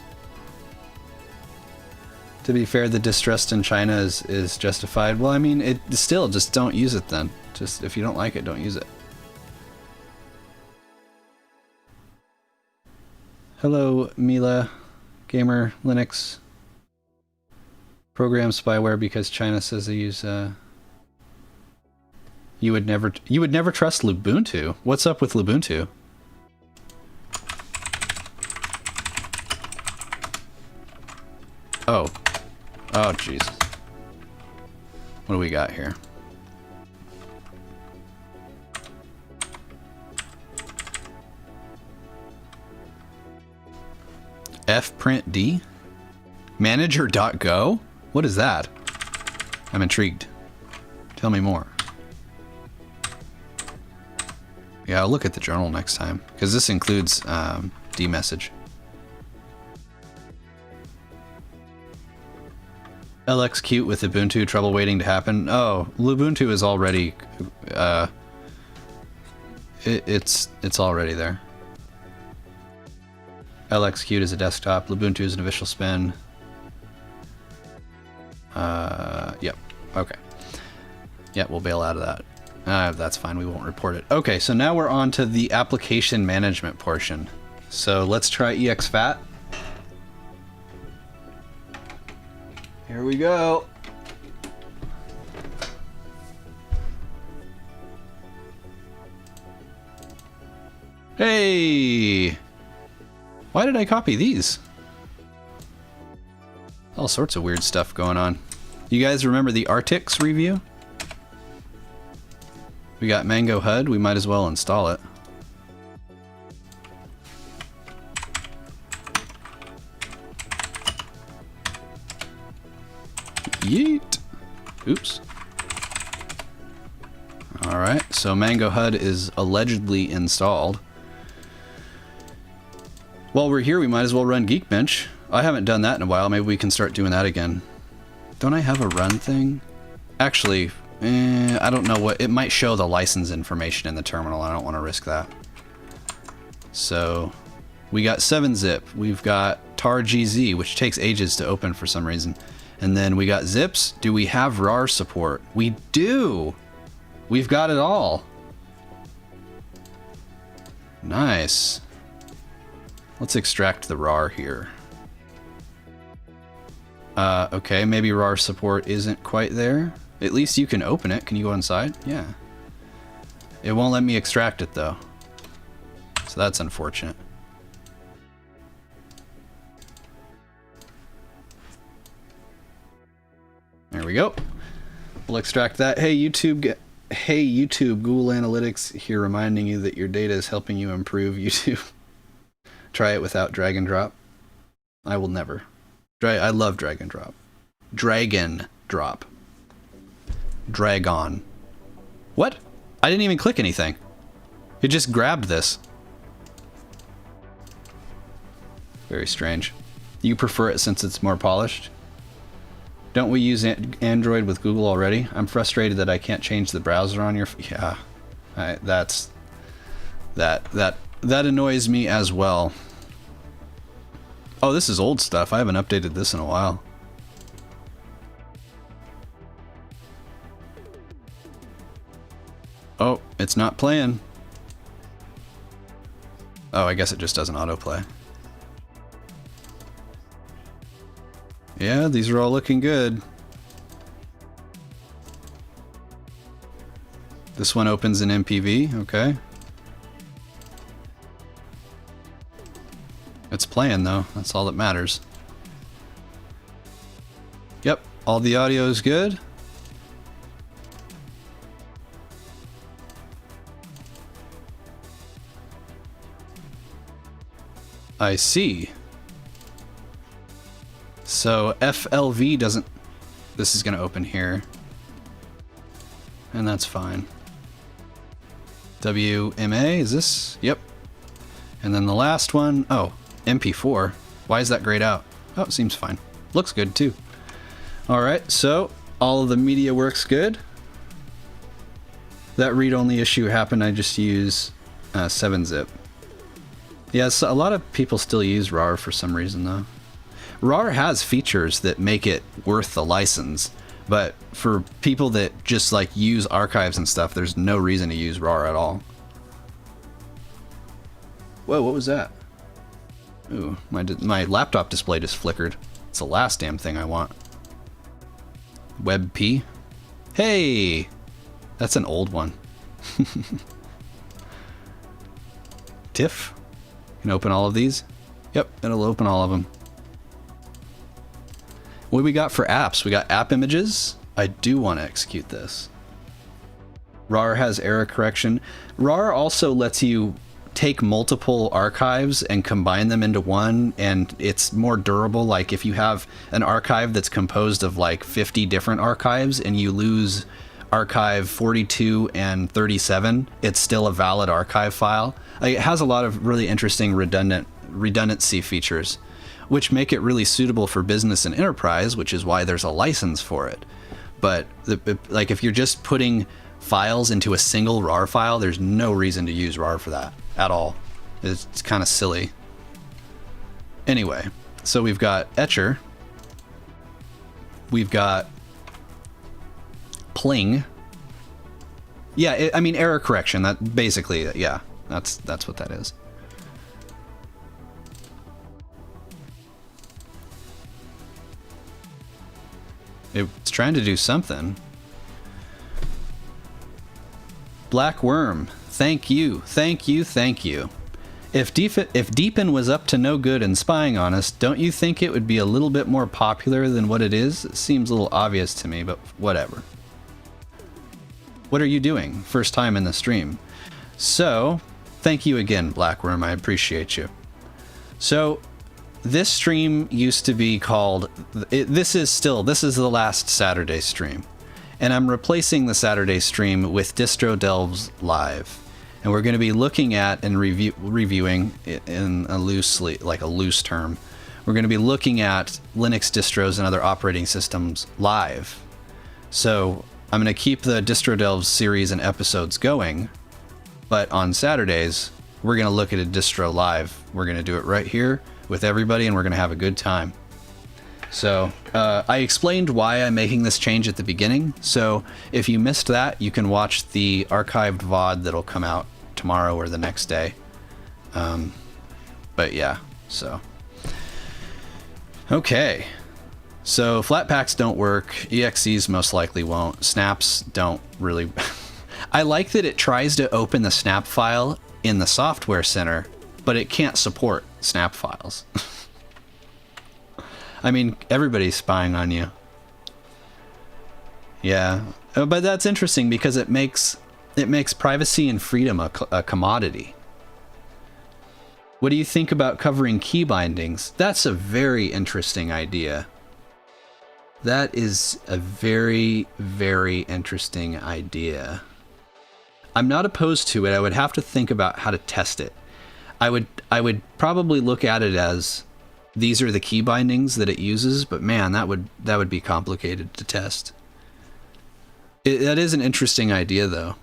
To be fair, the distrust in China is justified. Well, I mean, it still, just don't use it then. Just, if you don't like it, don't use it. Hello, Mila, Gamer, Linux. Program spyware because China says they use you would never trust Ubuntu. What's up with Ubuntu? Oh. Oh jeez. What do we got here? fprintd? Manager.go? What is that? I'm intrigued. Tell me more. Yeah, I'll look at the journal next time, because this includes dmessage. LXQt with Ubuntu, trouble waiting to happen. Oh, Ubuntu is already it's already there. LXQt is a desktop, Ubuntu is an official spin. Yep. Okay. Yeah, we'll bail out of that. That's fine, we won't report it. Okay, so now we're on to the application management portion. So let's try exfat. Here we go. Hey! Why did I copy these? All sorts of weird stuff going on. You guys remember the Artix review? We got Mango HUD, we might as well install it. Yeet! Oops. Alright, so Mango HUD is allegedly installed. While we're here, we might as well run Geekbench. I haven't done that in a while, maybe we can start doing that again. Don't I have a run thing? Actually, I don't know what, it might show the license information in the terminal, I don't want to risk that. So, we got 7-zip, we've got tar.gz, which takes ages to open for some reason. And then we got zips. Do we have RAR support? We do! We've got it all. Nice. Let's extract the RAR here. Okay, maybe RAR support isn't quite there. At least you can open it. Can you go inside? Yeah. It won't let me extract it though. So that's unfortunate. There we go. We'll extract that. Hey YouTube, Google Analytics here reminding you that your data is helping you improve YouTube. Try it without drag and drop. I will never. I love drag and drop. Dragon drop. Dragon. What? I didn't even click anything. It just grabbed this. Very strange. You prefer it since it's more polished? Don't we use Android with Google already? I'm frustrated that I can't change the browser on your... Yeah. That annoys me as well. Oh, this is old stuff. I haven't updated this in a while. Oh, it's not playing. Oh, I guess it just doesn't autoplay. Yeah, these are all looking good. This one opens in MPV, okay. It's playing though, that's all that matters. Yep, all the audio is good. I see. So FLV doesn't... This is going to open here. And that's fine. WMA, is this? Yep. And then the last one, oh, MP4. Why is that grayed out? Oh, it seems fine. Looks good too. Alright, so all of the media works good. That read-only issue happened, I just use 7-zip. Yeah, so a lot of people still use RAR for some reason though. RAR has features that make it worth the license, but for people that just like use archives and stuff, there's no reason to use RAR at all. Whoa, what was that? Ooh, my laptop display just flickered. It's the last damn thing I want. WebP. Hey, that's an old one. TIFF. Can open all of these. Yep, it'll open all of them. What do we got for apps? We got app images. I do want to execute this. RAR has error correction. RAR also lets you take multiple archives and combine them into one, and it's more durable. Like if you have an archive that's composed of like 50 different archives and you lose archive 42 and 37, it's still a valid archive file. Like, it has a lot of really interesting redundancy features, which make it really suitable for business and enterprise, which is why there's a license for it. But like if you're just putting files into a single RAR file, there's no reason to use RAR for that at all. It's kind of silly. Anyway, so we've got Etcher. We've got Pling. Yeah, I mean error correction. That basically, yeah, that's what that is. It's trying to do something. Black Worm, thank you, thank you, thank you. If Deepin was up to no good and spying on us, don't you think it would be a little bit more popular than what it is? It seems a little obvious to me, but whatever. What are you doing? First time in the stream. So, thank you again, Black Worm, I appreciate you. So, this stream used to be called, this is the last Saturday stream. And I'm replacing the Saturday stream with Distro Delves Live. And we're going to be looking at and reviewing in a loose term. We're going to be looking at Linux distros and other operating systems live. So I'm going to keep the Distro Delves series and episodes going. But on Saturdays, we're going to look at a distro live. We're going to do it right here with everybody, and we're going to have a good time. So I explained why I'm making this change at the beginning. So if you missed that, you can watch the archived VOD that'll come out tomorrow or the next day. But yeah, so. Okay. So Flatpaks don't work. EXEs most likely won't. Snaps don't really. I like that it tries to open the snap file in the software center, but it can't support snap files. I mean, everybody's spying on you. Yeah, but that's interesting because it makes privacy and freedom a commodity. What do you think about covering key bindings? That's a very interesting idea. That is a very, very interesting idea. I'm not opposed to it. I would have to think about how to test it. I would probably look at it as these are the key bindings that it uses, but man, that would be complicated to test. That is an interesting idea, though.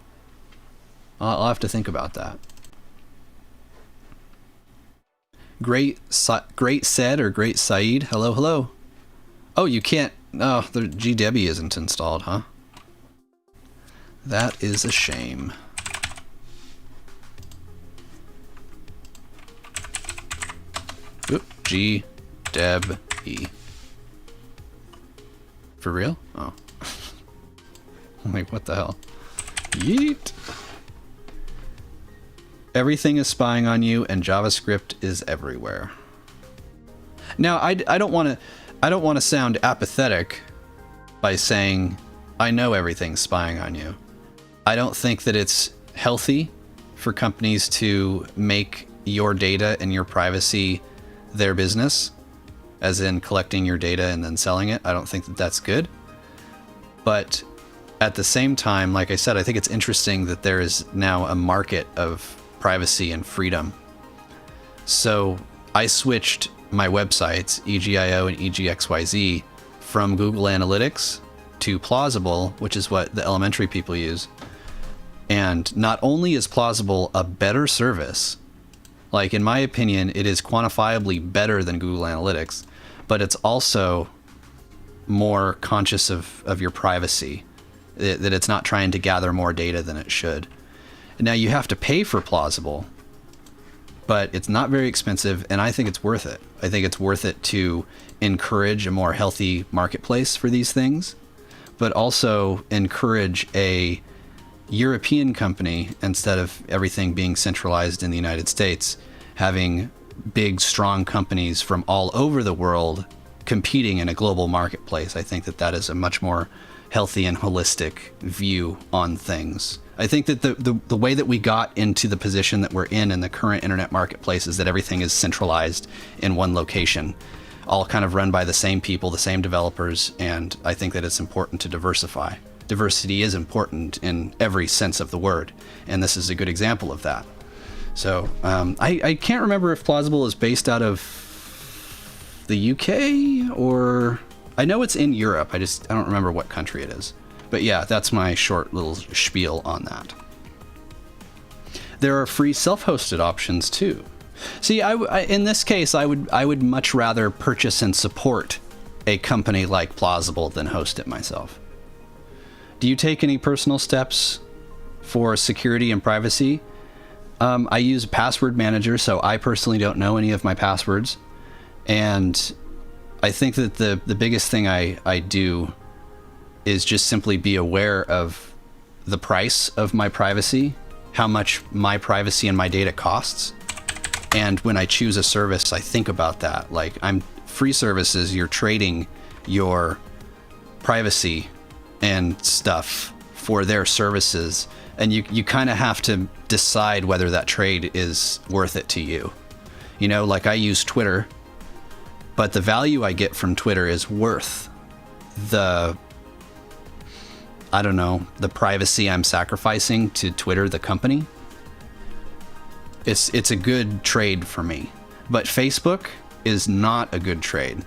I'll have to think about that. Great said or Great Saeed. Hello, hello. Oh, you can't. Oh, the GDebi isn't installed, huh? That is a shame. Oop, GDebi. For real? Oh. I'm like, what the hell? Yeet. Everything is spying on you, and JavaScript is everywhere. Now, I don't want to sound apathetic by saying I know everything's spying on you. I don't think that it's healthy for companies to make your data and your privacy their business, as in collecting your data and then selling it. I don't think that that's good. But at the same time, like I said, I think it's interesting that there is now a market of privacy and freedom. So I switched my websites, EGIO and EGXYZ, from Google Analytics to Plausible, which is what the elementary people use. And not only is Plausible a better service, like in my opinion, it is quantifiably better than Google Analytics, but it's also more conscious of your privacy, that it's not trying to gather more data than it should. Now you have to pay for Plausible, but it's not very expensive, and I think it's worth it. I think it's worth it to encourage a more healthy marketplace for these things. but also encourage a European company, instead of everything being centralized in the United States, having big, strong companies from all over the world competing in a global marketplace. I think that that is a much more healthy and holistic view on things. I think that the way that we got into the position that we're in the current internet marketplace is that everything is centralized in one location, all kind of run by the same people, the same developers, and I think that it's important to diversify. Diversity is important in every sense of the word, and this is a good example of that. So I can't remember if Plausible is based out of the UK, or I know it's in Europe. I don't remember what country it is. But yeah, that's my short little spiel on that. There are free self-hosted options too. See, in this case, I would much rather purchase and support a company like Plausible than host it myself. Do you take any personal steps for security and privacy? I use a password manager, so I personally don't know any of my passwords. And I think that the biggest thing I do is just simply be aware of the price of my privacy, how much my privacy and my data costs. And when I choose a service, I think about that. Like, free services, you're trading your privacy and stuff for their services. And you kind of have to decide whether that trade is worth it to you. You know, like I use Twitter, but the value I get from Twitter is worth the privacy I'm sacrificing to Twitter, the company. It's a good trade for me. But Facebook is not a good trade,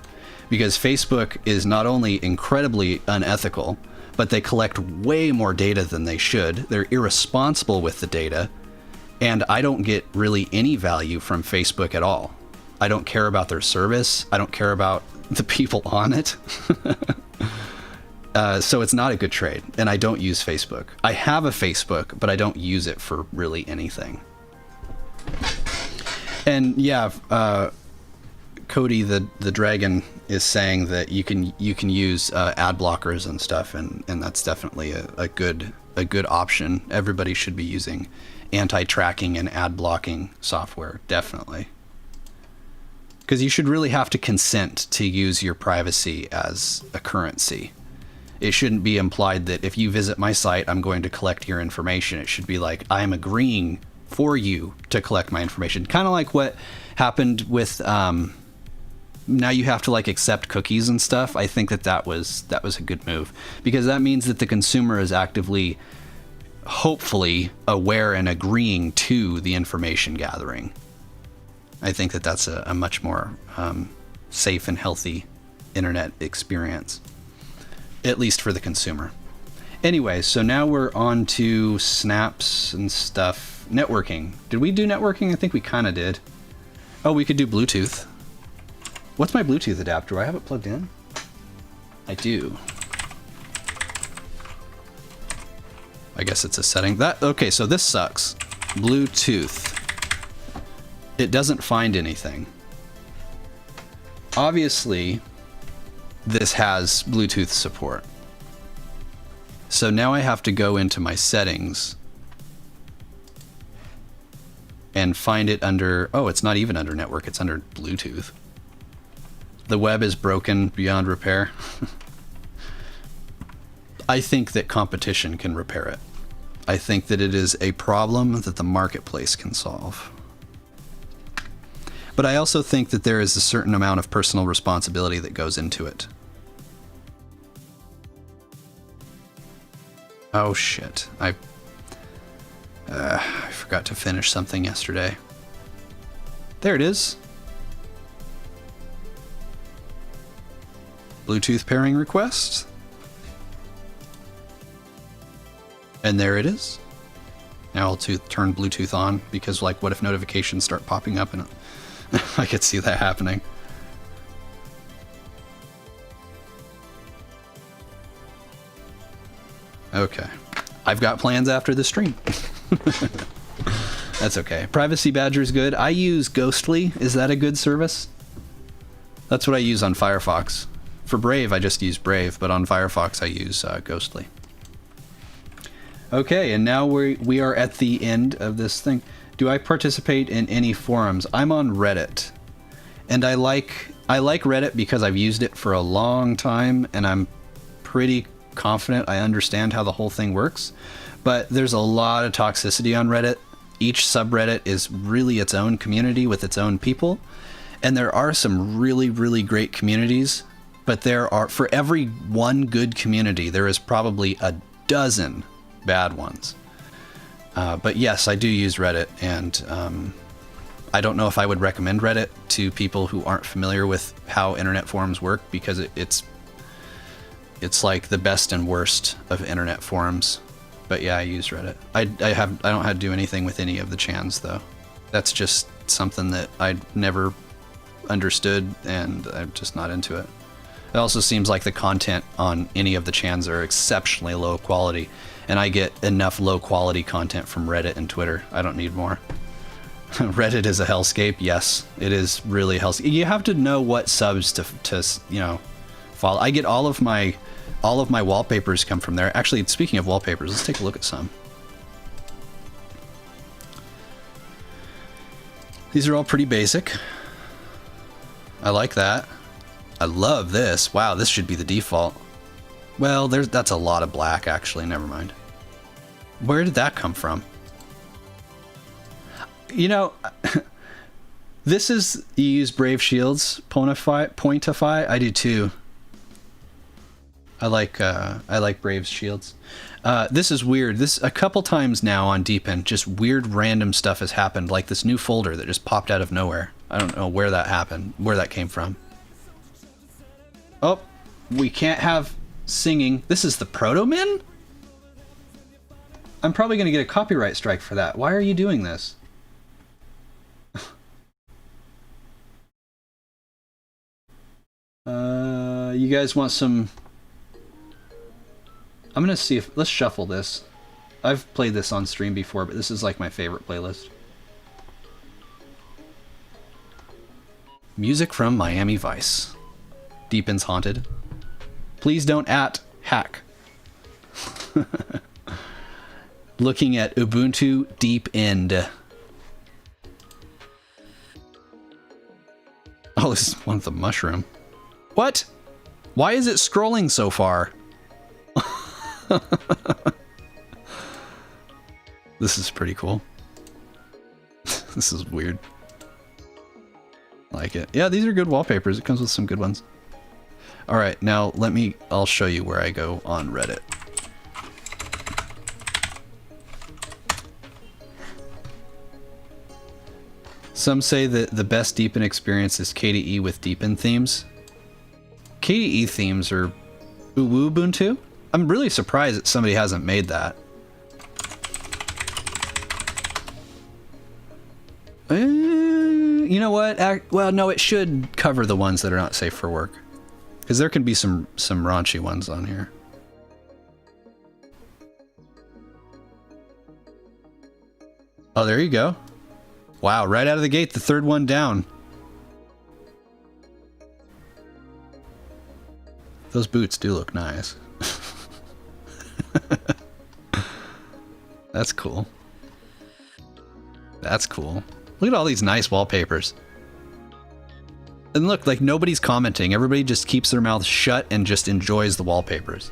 because Facebook is not only incredibly unethical, but they collect way more data than they should. They're irresponsible with the data, and I don't get really any value from Facebook at all. I don't care about their service. I don't care about the people on it. So it's not a good trade, and I don't use Facebook. I have a Facebook, but I don't use it for really anything. And yeah, Cody the Dragon is saying that you can use ad blockers and stuff, and that's definitely a good option. Everybody should be using anti-tracking and ad blocking software, definitely. Because you should really have to consent to use your privacy as a currency. It shouldn't be implied that if you visit my site, I'm going to collect your information. It should be like, I'm agreeing for you to collect my information. Kind of like what happened with, now you have to like accept cookies and stuff. I think that was a good move, because that means that the consumer is actively, hopefully, aware and agreeing to the information gathering. I think that that's a much more safe and healthy internet experience, at least for the consumer. Anyway, so now we're on to snaps and stuff. Networking. Did we do networking? I think we kind of did. Oh, we could do Bluetooth. What's my Bluetooth adapter? Do I have it plugged in? I do. I guess it's a setting. Okay, so this sucks. Bluetooth. It doesn't find anything. Obviously, this has Bluetooth support. So now I have to go into my settings and find it under, oh, it's not even under network, it's under Bluetooth. The web is broken beyond repair. I think that competition can repair it. I think that it is a problem that the marketplace can solve. But I also think that there is a certain amount of personal responsibility that goes into it. Oh shit, I forgot to finish something yesterday. There it is. Bluetooth pairing request. And there it is. Now I'll turn Bluetooth on, because like, what if notifications start popping up, and I could see that happening. Okay. I've got plans after the stream. That's okay. Privacy Badger is good. I use Ghostly. Is that a good service? That's what I use on Firefox. For Brave, I just use Brave, but on Firefox, I use Ghostly. Okay, and now we are at the end of this thing. Do I participate in any forums? I'm on Reddit, and I like Reddit because I've used it for a long time, and I'm pretty confident I understand how the whole thing works. But there's a lot of toxicity on Reddit. Each subreddit is really its own community with its own people, and there are some really, really great communities. But there are, for every one good community, there is probably a dozen bad ones. But yes, I do use Reddit, and I don't know if I would recommend Reddit to people who aren't familiar with how internet forums work, because it's like the best and worst of internet forums. But yeah, I use Reddit. I don't have to do anything with any of the chans though. That's just something that I never understood, and I'm just not into it. It also seems like the content on any of the chans are exceptionally low quality, and I get enough low quality content from Reddit and Twitter. I don't need more. Reddit is a hellscape. Yes, it is really hellscape. You have to know what subs to follow. I get all of my wallpapers come from there. Actually, speaking of wallpapers, let's take a look at some. These are all pretty basic. I like that. I love this. Wow, this should be the default. Well, that's a lot of black, actually. Never mind. Where did that come from? You know, this is, you use Brave Shields, Pointify. I do too. I like Brave's shields. This is weird. This a couple times now on Deepin, just weird random stuff has happened, like this new folder that just popped out of nowhere. I don't know where that happened, where that came from. Oh, we can't have singing. This is the Proto-Min? I'm probably going to get a copyright strike for that. Why are you doing this? You guys want some... I'm going to see if... Let's shuffle this. I've played this on stream before, but this is like my favorite playlist. Music from Miami Vice. Deepin's Haunted. Please don't hack. Looking at Ubuntu Deepin. Oh, this is one with the mushroom. What? Why is it scrolling so far? This is pretty cool. This is weird. I like it. Yeah, these are good wallpapers. It comes with some good ones. All right, now I'll show you where I go on Reddit. Some say that the best Deepin experience is KDE with Deepin themes. KDE themes are Ubuntu? I'm really surprised that somebody hasn't made that. You know what? Well, no, it should cover the ones that are not safe for work. Because there can be some raunchy ones on here. Oh, there you go. Wow, right out of the gate, the third one down. Those boots do look nice. That's cool. That's cool. Look at all these nice wallpapers. And look, like nobody's commenting. Everybody just keeps their mouths shut and just enjoys the wallpapers.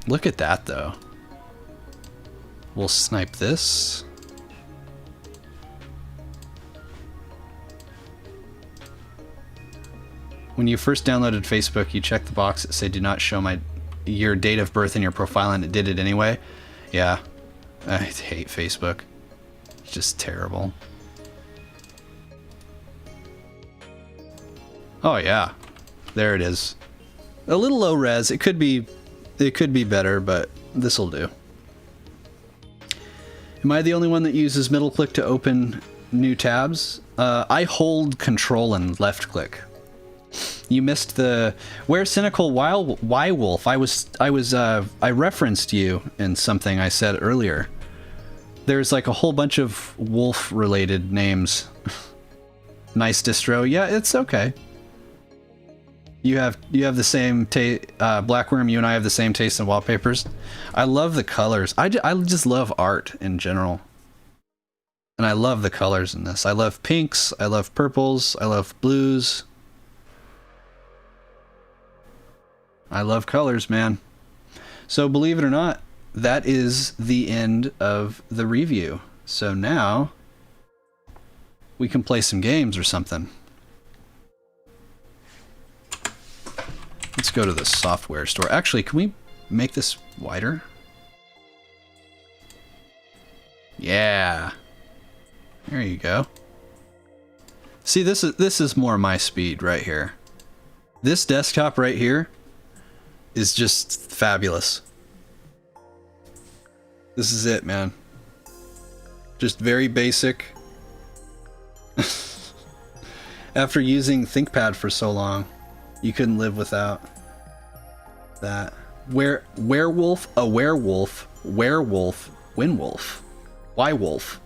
Look at that, though. We'll snipe this. When you first downloaded Facebook, you checked the box that said do not show your date of birth in your profile, and it did it anyway. Yeah, I hate Facebook. It's just terrible. Oh yeah, there it is. A little low res. It could be better, but this'll do. Am I the only one that uses middle click to open new tabs? I hold control and left click. You missed the where cynical Wolf. I referenced you in something I said earlier. There's like a whole bunch of wolf related names. Nice distro. Yeah, it's okay. You have the same Blackworm. You and I have the same taste in wallpapers. I love the colors. I just love art in general, and I love the colors in this. I love pinks. I love purples. I love blues. I love colors, man. So believe it or not, that is the end of the review. So now we can play some games or something. Let's go to the software store. Actually, can we make this wider? Yeah. There you go. See, this is more my speed right here. This desktop right here is just fabulous. This is it, man. Just very basic. After using ThinkPad for so long, you couldn't live without that. Werewolf, a werewolf, werewolf, winwolf, Y-wolf.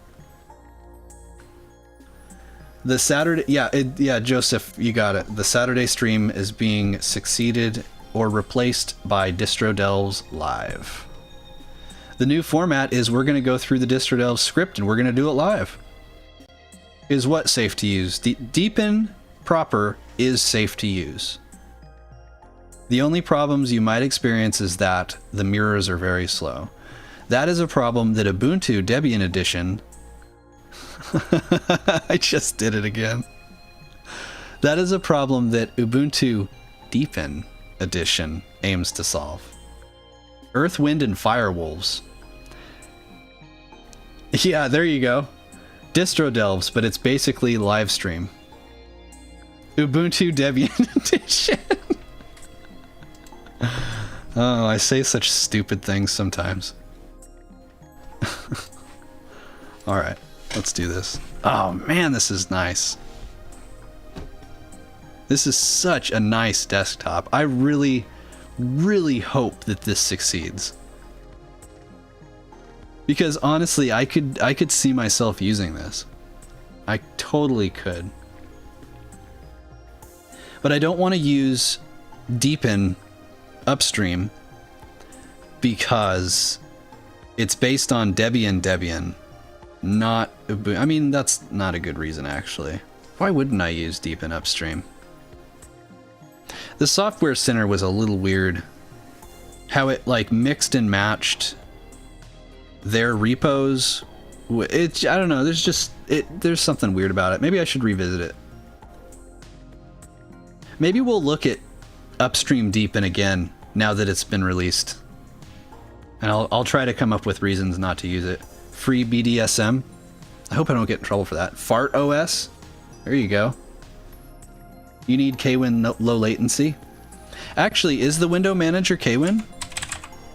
The Saturday, yeah, Joseph, you got it. The Saturday stream is being succeeded or replaced by Distro Delves Live. The new format is we're going to go through the Distro Delves script and we're going to do it live. Is what safe to use? Deepin proper is safe to use. The only problems you might experience is that the mirrors are very slow. That is a problem that Ubuntu Debian Edition I just did it again. That is a problem that Ubuntu Deepin Edition aims to solve. Earth, Wind, and Fire Wolves. Yeah, there you go. Distro Delves, but it's basically live stream. Ubuntu Debian Edition. Oh, I say such stupid things sometimes. Alright, let's do this. Oh man, this is nice. This is such a nice desktop. I really, really hope that this succeeds. Because honestly, I could see myself using this. I totally could. But I don't want to use Deepin upstream because it's based on Debian, not Ubuntu. I mean, that's not a good reason actually. Why wouldn't I use Deepin upstream? The Software Center was a little weird. How it like mixed and matched their repos. I don't know, there's something weird about it. Maybe I should revisit it. Maybe we'll look at upstream Deepin again now that it's been released. And I'll try to come up with reasons not to use it. Free BDSM. I hope I don't get in trouble for that. Fart OS. There you go. You need KWin low latency. Actually, is the window manager KWin?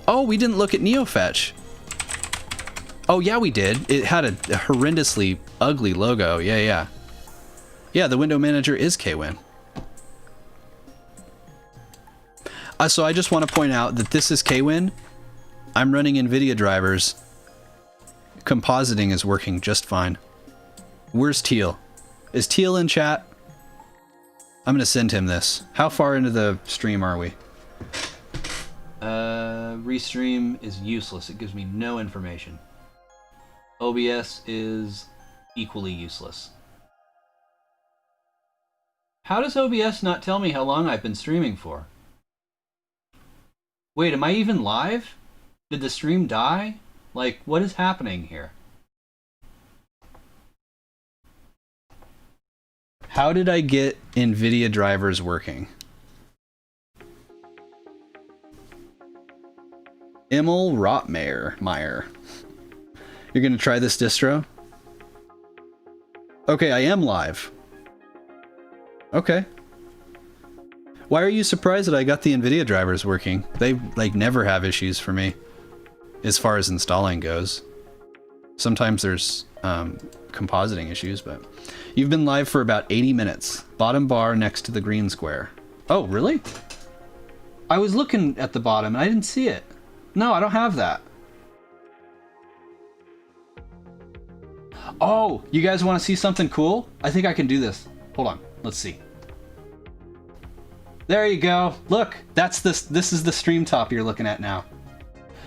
Oh, we didn't look at NeoFetch. Oh yeah, we did. It had a horrendously ugly logo. Yeah. Yeah, the window manager is KWin. So I just want to point out that this is KWin. I'm running NVIDIA drivers. Compositing is working just fine. Where's Teal? Is Teal in chat? I'm gonna send him this. How far into the stream are we? Restream is useless. It gives me no information. OBS is equally useless. How does OBS not tell me how long I've been streaming for? Wait, am I even live? Did the stream die? Like, what is happening here? How did I get NVIDIA drivers working? Emil Rotmeyer. You're gonna try this distro? Okay, I am live. Okay. Why are you surprised that I got the NVIDIA drivers working? They, like, never have issues for me, as far as installing goes. Sometimes there's compositing issues, but... You've been live for about 80 minutes. Bottom bar next to the green square. Oh, really? I was looking at the bottom and I didn't see it. No, I don't have that. Oh, you guys want to see something cool? I think I can do this. Hold on, let's see. There you go. Look, that's this is the stream top you're looking at now.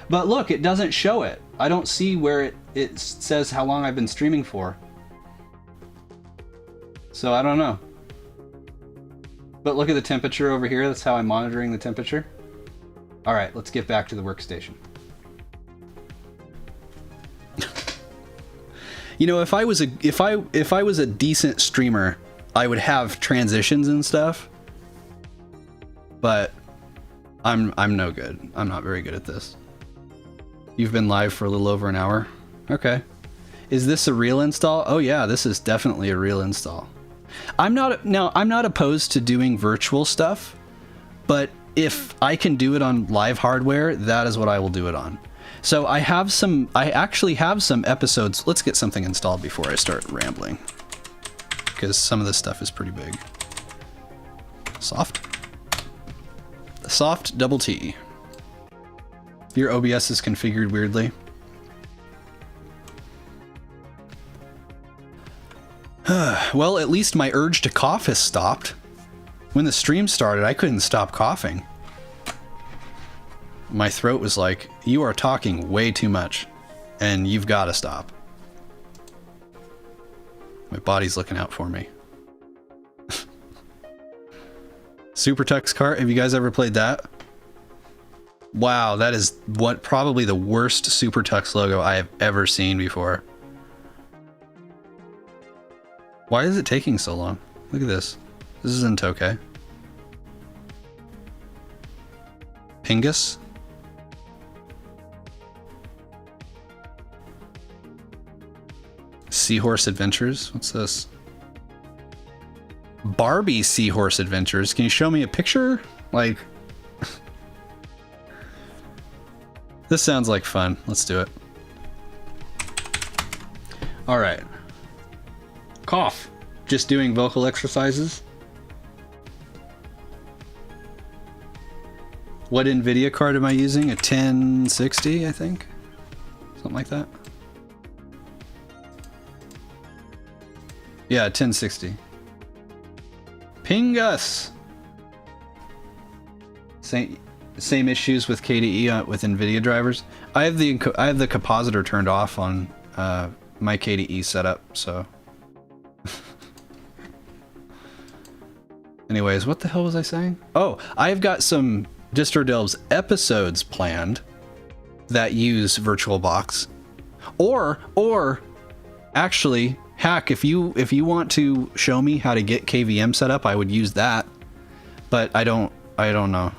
But look, it doesn't show it. I don't see where it says how long I've been streaming for. So I don't know. But look at the temperature over here. That's how I'm monitoring the temperature. All right, let's get back to the workstation. You know, if I was a decent streamer, I would have transitions and stuff. But I'm no good. I'm not very good at this. You've been live for a little over an hour. Okay. Is this a real install? Oh yeah, this is definitely a real install. I'm not opposed to doing virtual stuff, but if I can do it on live hardware, that is what I will do it on. So I actually have some episodes. Let's get something installed before I start rambling, because some of this stuff is pretty big. Soft double T. Your OBS is configured weirdly. Well, at least my urge to cough has stopped. When the stream started, I couldn't stop coughing. My throat was like, you are talking way too much, and you've got to stop. My body's looking out for me. Super Tux Kart, have you guys ever played that? Wow, that is probably the worst Super Tux logo I have ever seen before. Why is it taking so long? Look at this. This isn't okay. Pingus? Seahorse Adventures? What's this? Barbie Seahorse Adventures? Can you show me a picture? Like... This sounds like fun. Let's do it. Alright. Cough. Just doing vocal exercises. What NVIDIA card am I using? A 1060, I think? Something like that. Yeah, 1060. Pingus! Same issues with KDE with NVIDIA drivers. I have the compositor turned off on my KDE setup, so... Anyways, what the hell was I saying? Oh, I've got some DistroDelves episodes planned that use VirtualBox. Or actually, Hack, if you want to show me how to get KVM set up, I would use that. But I don't know.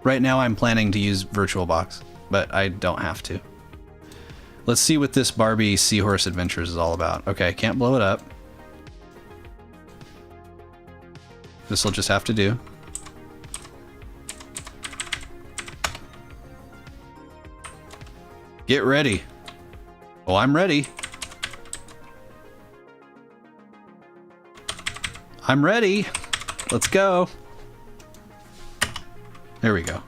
Right now I'm planning to use VirtualBox, but I don't have to. Let's see what this Barbie Seahorse Adventures is all about. Okay, can't blow it up. This will just have to do. Get ready. Oh, I'm ready. I'm ready. Let's go. There we go.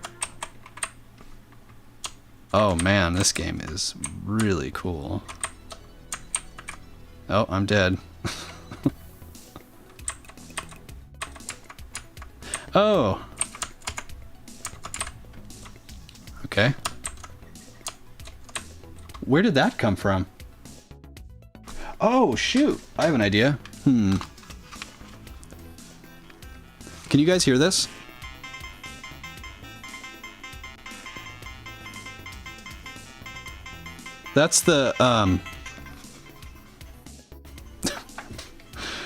Oh man, this game is really cool. Oh, I'm dead. Oh. Okay. Where did that come from? Oh, shoot. I have an idea. Can you guys hear this? That's the,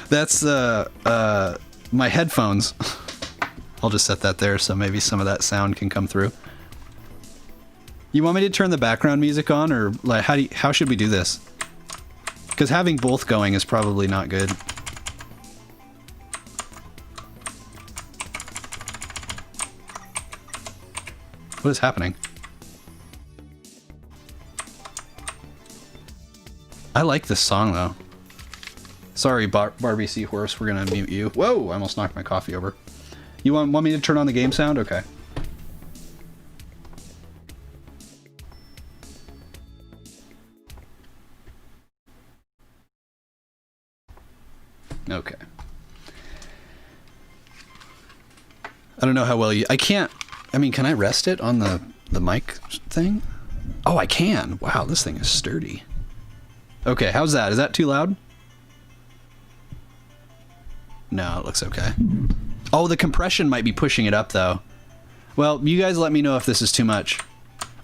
that's my headphones. I'll just set that there so maybe some of that sound can come through. You want me to turn the background music on, or like how should we do this? Because having both going is probably not good. What is happening? I like this song though. Sorry, Barbie Seahorse, we're gonna mute you. Whoa, I almost knocked my coffee over. You want me to turn on the game sound? Okay. Okay. I don't know how well you... I can't... I mean, can I rest it on the mic thing? Oh, I can. Wow, this thing is sturdy. Okay, how's that? Is that too loud? No, it looks okay. Oh, the compression might be pushing it up, though. Well, you guys let me know if this is too much.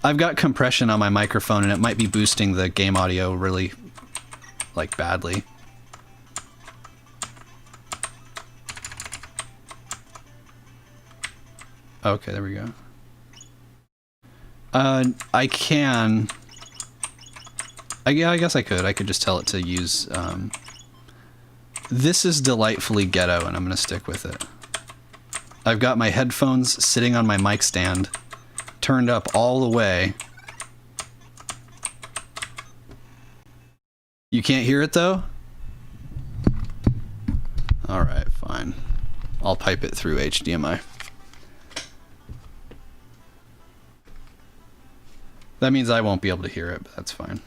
I've got compression on my microphone, and it might be boosting the game audio really, like, badly. Okay, there we go. I can... yeah, I guess I could. I could just tell it to use... This is delightfully ghetto, and I'm going to stick with it. I've got my headphones sitting on my mic stand, turned up all the way. You can't hear it, though? Alright, fine. I'll pipe it through HDMI. That means I won't be able to hear it, but that's fine.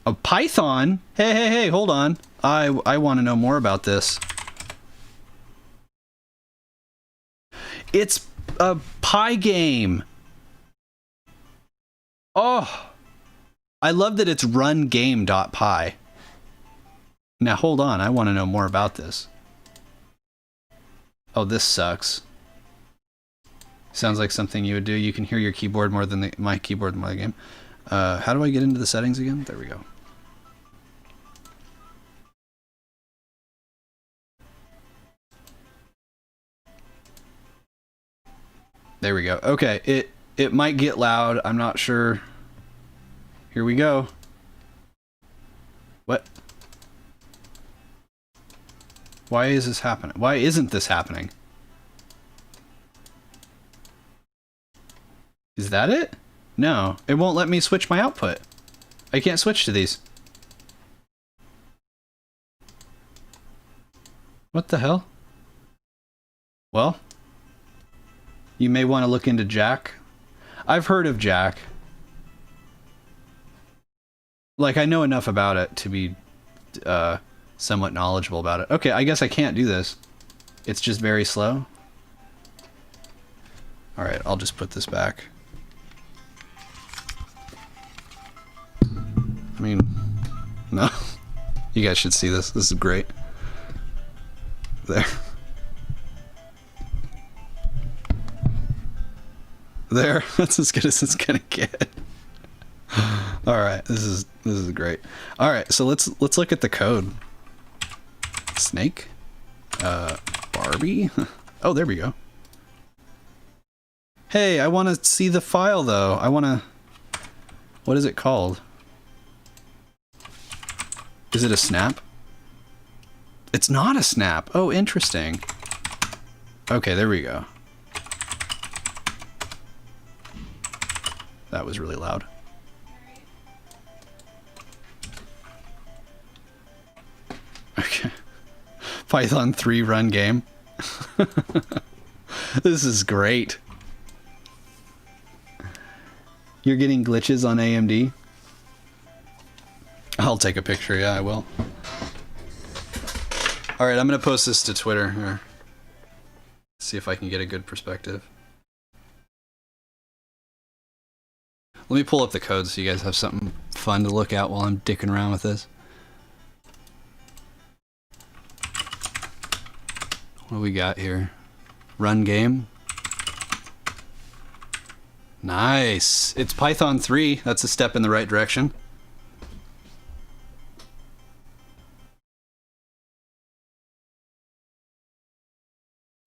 A Python? Hey, hold on. I want to know more about this. It's a Pi game. Oh. I love that it's rungame.py. Now hold on, I want to know more about this. Oh, this sucks. Sounds like something you would do. You can hear your keyboard more than my keyboard in my game. How do I get into the settings again? There we go. There we go. Okay, it might get loud. I'm not sure. Here we go. What? Why is this happening? Why isn't this happening? Is that it? No, it won't let me switch my output. I can't switch to these. What the hell? Well, you may want to look into Jack. I've heard of Jack. Like, I know enough about it to be somewhat knowledgeable about it. Okay, I guess I can't do this. It's just very slow. Alright, I'll just put this back. I mean, no. You guys should see this. This is great. There. There. That's as good as it's gonna get. All right. This is great. All right. So let's look at the code. Snake. Barbie. Oh, there we go. Hey, I want to see the file though. I want to. What is it called? Is it a snap? It's not a snap. Oh, interesting. Okay, there we go. That was really loud. Okay. Python 3 run game. This is great. You're getting glitches on AMD? I'll take a picture, yeah, I will. Alright, I'm gonna post this to Twitter here. See if I can get a good perspective. Let me pull up the code so you guys have something fun to look at while I'm dicking around with this. What do we got here? Run game. Nice. It's Python 3. That's a step in the right direction.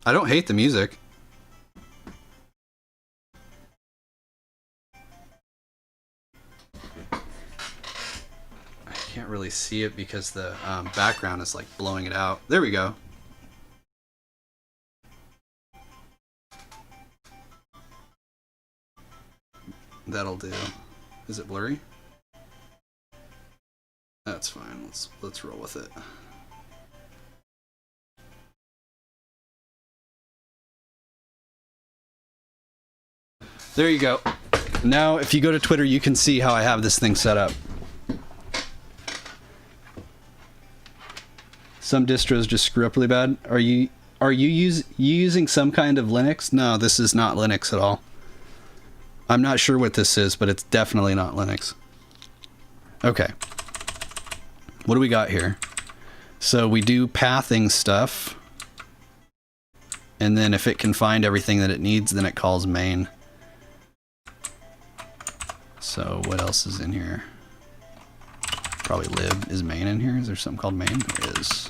I don't hate the music. I can't really see it because the background is like blowing it out. There we go. That'll do. Is it blurry? That's fine. Let's roll with it. There you go. Now, if you go to Twitter, you can see how I have this thing set up. Some distros just screw up really bad. Are Are you using some kind of Linux? No, this is not Linux at all. I'm not sure what this is, but it's definitely not Linux. Okay. What do we got here? So we do pathing stuff. And then if it can find everything that it needs, then it calls main. So what else is in here? Probably lib. Is main in here? Is there something called main? There is.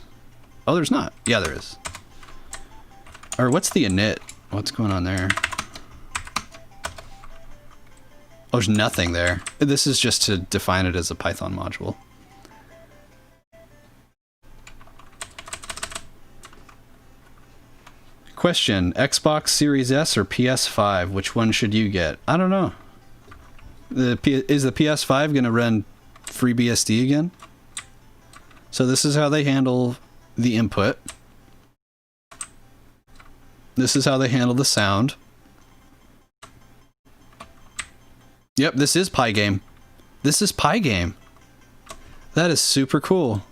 Oh, there's not. Yeah, there is. Or what's the init? What's going on there? Oh, there's nothing there. This is just to define it as a Python module. Question, Xbox Series S or PS5? Which one should you get? I don't know. Is the PS5 going to run FreeBSD again? So this is how they handle the input. This is how they handle the sound. Yep, this is Pygame. This is Pygame. That is super cool.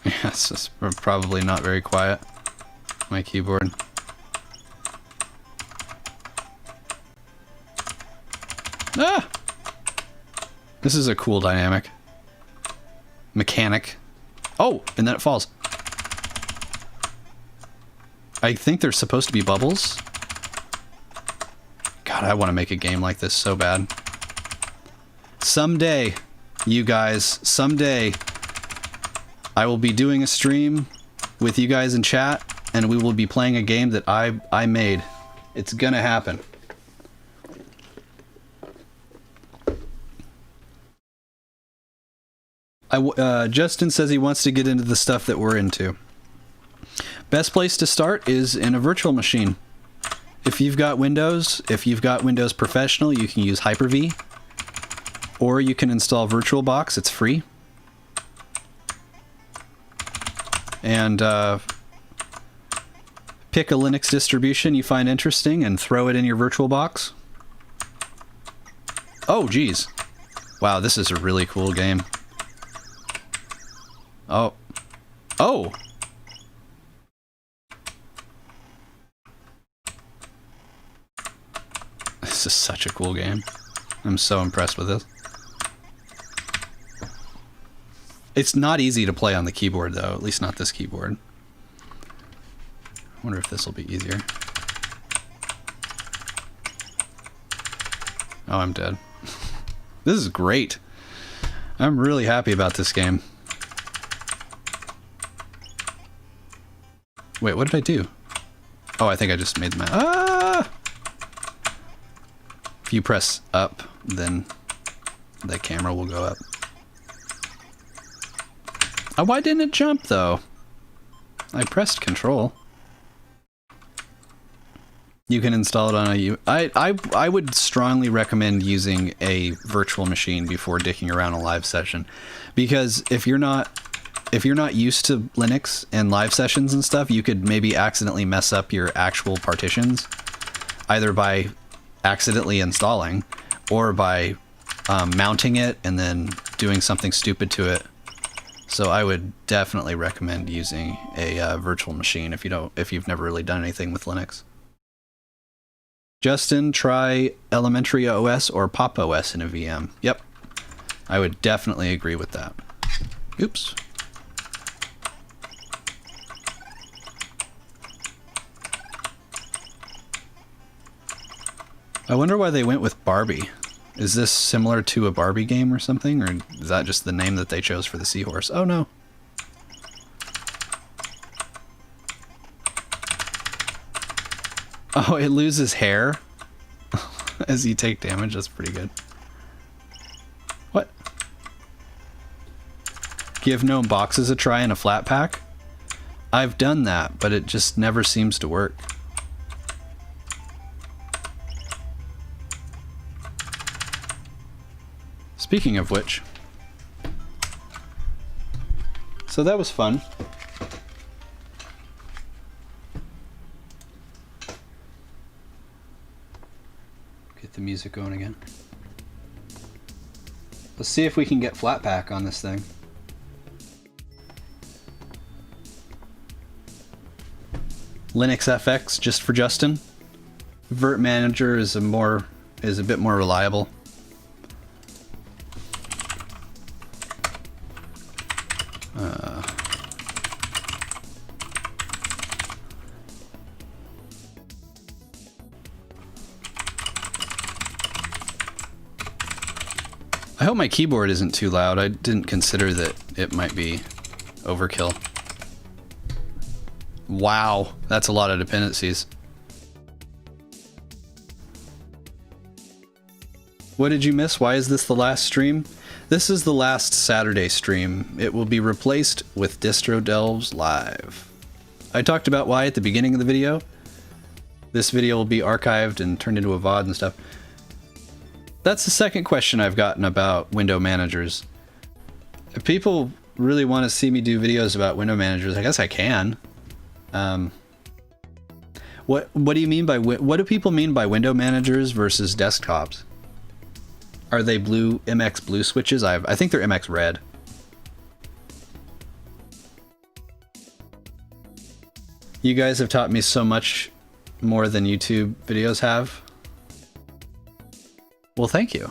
Yeah, it's just probably not very quiet, my keyboard. Ah! This is a cool dynamic. Mechanic. Oh, and then it falls. I think there's supposed to be bubbles. God, I want to make a game like this so bad. Someday, you guys, someday, I will be doing a stream with you guys in chat, and we will be playing a game that I made. It's gonna happen. Justin says he wants to get into the stuff that we're into. Best place to start is in a virtual machine. If you've got Windows, Professional, you can use Hyper-V. Or you can install VirtualBox, it's free. And pick a Linux distribution you find interesting and throw it in your VirtualBox. Oh, geez. Wow, this is a really cool game. Oh. Oh! This is such a cool game. I'm so impressed with this. It's not easy to play on the keyboard, though. At least not this keyboard. I wonder if this will be easier. Oh, I'm dead. This is great. I'm really happy about this game. Wait, what did I do? Oh, I think I just made the map. Ah! If you press up, then the camera will go up. Oh, why didn't it jump, though? I pressed Control. You can install it on a... I would strongly recommend using a virtual machine before dicking around a live session. Because if you're not used to Linux and live sessions and stuff, you could maybe accidentally mess up your actual partitions, either by accidentally installing or by mounting it and then doing something stupid to it. So I would definitely recommend using a virtual machine if you've never really done anything with Linux. Justin, try Elementary OS or Pop OS in a VM. Yep, I would definitely agree with that. Oops. I wonder why they went with Barbie. Is this similar to a Barbie game or something? Or is that just the name that they chose for the seahorse? Oh no. Oh, it loses hair as you take damage. That's pretty good. What? Give gnome boxes a try in a flat pack? I've done that, but it just never seems to work. Speaking of which, so that was fun. the music going again. Let's see if we can get Flatpak on this thing. Linux FX just for Justin. Vert Manager is a bit more reliable. I hope my keyboard isn't too loud. I didn't consider that it might be overkill. Wow, that's a lot of dependencies. What did you miss? Why is this the last stream? This is the last Saturday stream. It will be replaced with Distro Delves Live. I talked about why at the beginning of the video. This video will be archived and turned into a VOD and stuff. That's the second question I've gotten about window managers. If people really want to see me do videos about window managers, I guess I can. What do you mean by what do people mean by window managers versus desktops? Are they blue MX blue switches? I think they're MX red. You guys have taught me so much more than YouTube videos have. Well, thank you.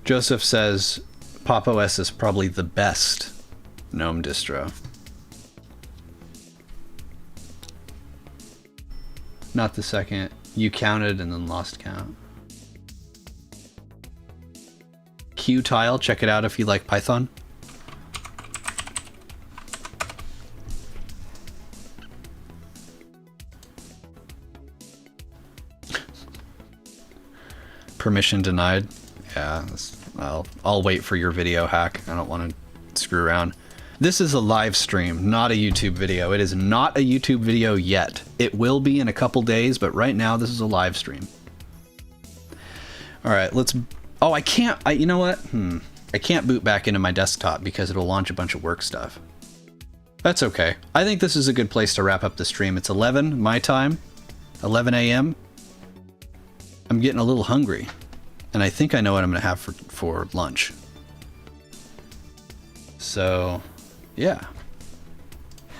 Joseph says Pop! OS is probably the best GNOME distro. Not the second. You counted and then lost count. Qtile, check it out if you like Python. Permission denied. Yeah, I'll wait for your video hack. I don't want to screw around. This is a live stream, not a YouTube video. It is not a YouTube video yet. It will be in a couple days, but right now this is a live stream. All right, let's... Oh, I can't... you know what? I can't boot back into my desktop because it'll launch a bunch of work stuff. That's okay. I think this is a good place to wrap up the stream. It's 11 my time, 11 a.m. I'm getting a little hungry, and I think I know what I'm going to have for lunch. So, yeah.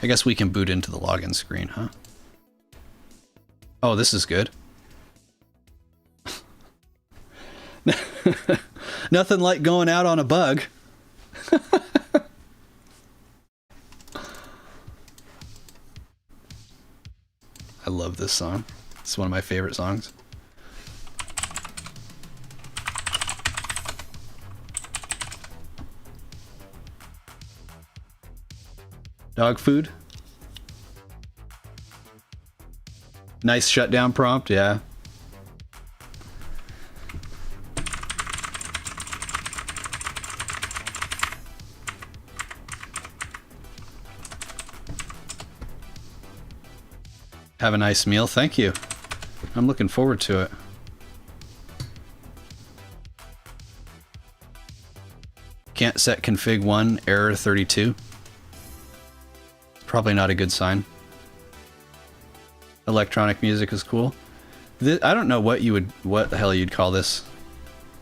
I guess we can boot into the login screen, huh? Oh, this is good. Nothing like going out on a bug. I love this song. It's one of my favorite songs. Dog food. Nice shutdown prompt, yeah. Have a nice meal, thank you. I'm looking forward to it. Can't set config 1, error 32. Probably not a good sign. Electronic music is cool. I don't know what the hell you'd call this.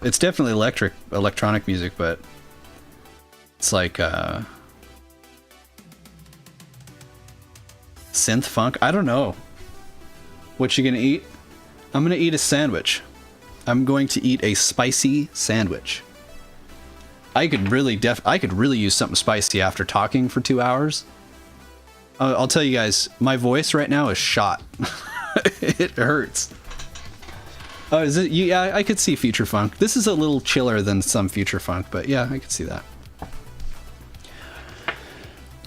It's definitely electronic music, but it's like synth funk. I don't know. What you gonna eat? I'm gonna eat a sandwich. I'm going to eat a spicy sandwich. I could really use something spicy after talking for 2 hours. I'll tell you guys, my voice right now is shot. It hurts. Oh, is it? Yeah, I could see Future Funk. This is a little chiller than some Future Funk, but yeah, I could see that.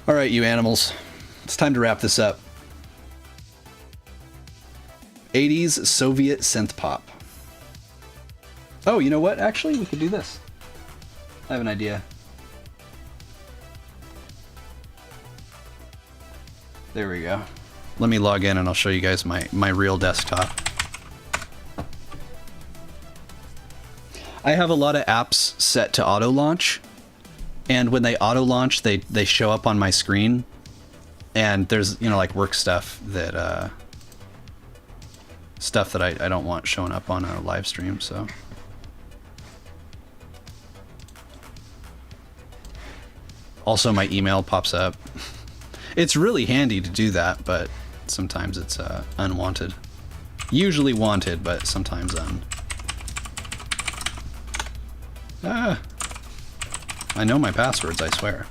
All right, you animals. It's time to wrap this up. 80s Soviet synth pop. Oh, you know what? Actually, we could do this. I have an idea. There we go. Let me log in and I'll show you guys my real desktop. I have a lot of apps set to auto launch, and when they auto launch, they show up on my screen, and there's, you know, like work stuff that stuff that I don't want showing up on a live stream, so. Also, my email pops up. It's really handy to do that, but sometimes it's unwanted. Usually wanted, but sometimes I know my passwords, I swear.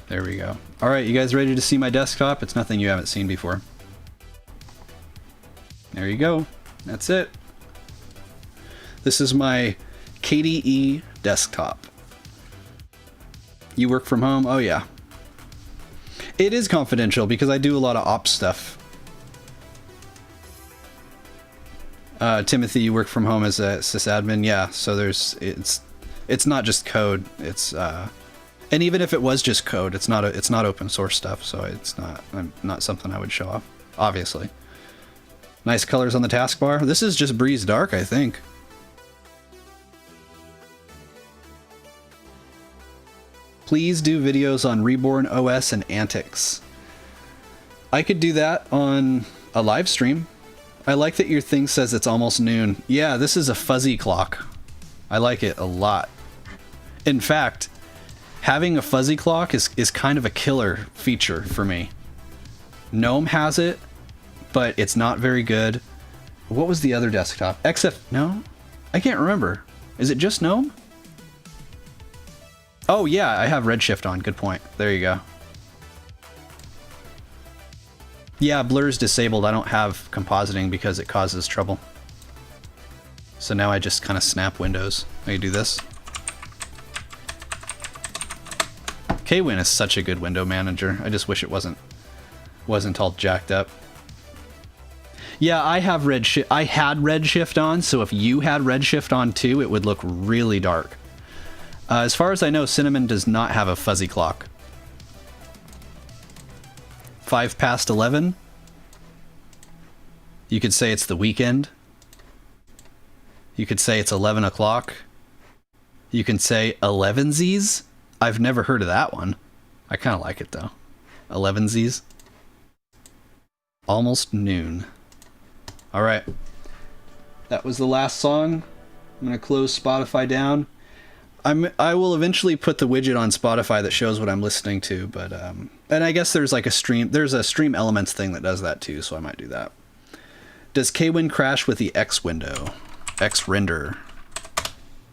There we go. Alright, you guys ready to see my desktop? It's nothing you haven't seen before. There you go. That's it. This is my KDE desktop. You work from home? Oh yeah. It is confidential because I do a lot of ops stuff. Timothy, you work from home as a sysadmin? Yeah, so it's not just code. It's and even if it was just code, it's not open source stuff, so it's not something I would show off, obviously. Nice colors on the taskbar. This is just Breeze Dark, I think. Please do videos on Reborn OS and antics. I could do that on a live stream. I like that your thing says it's almost noon. Yeah, this is a fuzzy clock. I like it a lot. In fact, having a fuzzy clock is kind of a killer feature for me. GNOME has it, but it's not very good. What was the other desktop? No? I can't remember. Is it just GNOME? Oh yeah, I have Redshift on. Good point. There you go. Yeah, blur's disabled. I don't have compositing because it causes trouble. So now I just kind of snap windows. I can do this. Kwin is such a good window manager. I just wish it wasn't all jacked up. Yeah, I have Redshift. I had Redshift on, so if you had Redshift on too, it would look really dark. As far as I know, Cinnamon does not have a fuzzy clock. 5 past 11. You could say it's the weekend. You could say it's 11 o'clock. You can say 11sies. I've never heard of that one. I kind of like it though. 11sies. Almost noon. All right. That was the last song. I'm going to close Spotify down. I will eventually put the widget on Spotify that shows what I'm listening to, but and I guess there's like there's a stream elements thing that does that too, so I might do that. Does Kwin crash with the X window? X render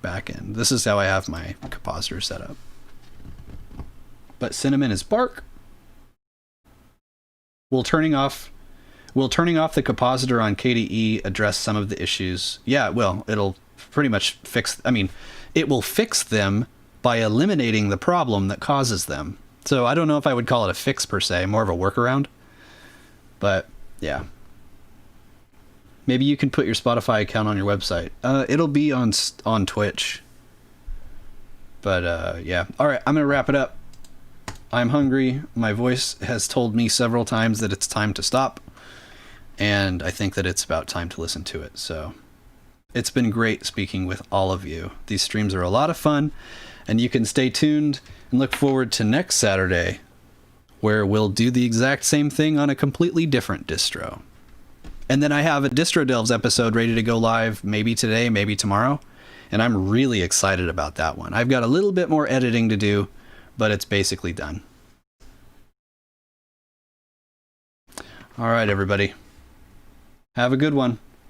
backend. This is how I have my compositor set up. But Cinnamon is bark. Will turning off the compositor on KDE address some of the issues? Yeah, it will. It'll pretty much fix, it will fix them by eliminating the problem that causes them. So I don't know if I would call it a fix per se, more of a workaround. But yeah. Maybe you can put your Spotify account on your website. It'll be on Twitch. But yeah. All right, I'm going to wrap it up. I'm hungry. My voice has told me several times that it's time to stop. And I think that it's about time to listen to it. So it's been great speaking with all of you. These streams are a lot of fun, and you can stay tuned and look forward to next Saturday, where we'll do the exact same thing on a completely different distro. And then I have a Distro Delves episode ready to go live, maybe today, maybe tomorrow, and I'm really excited about that one. I've got a little bit more editing to do, but it's basically done. All right, everybody. Have a good one.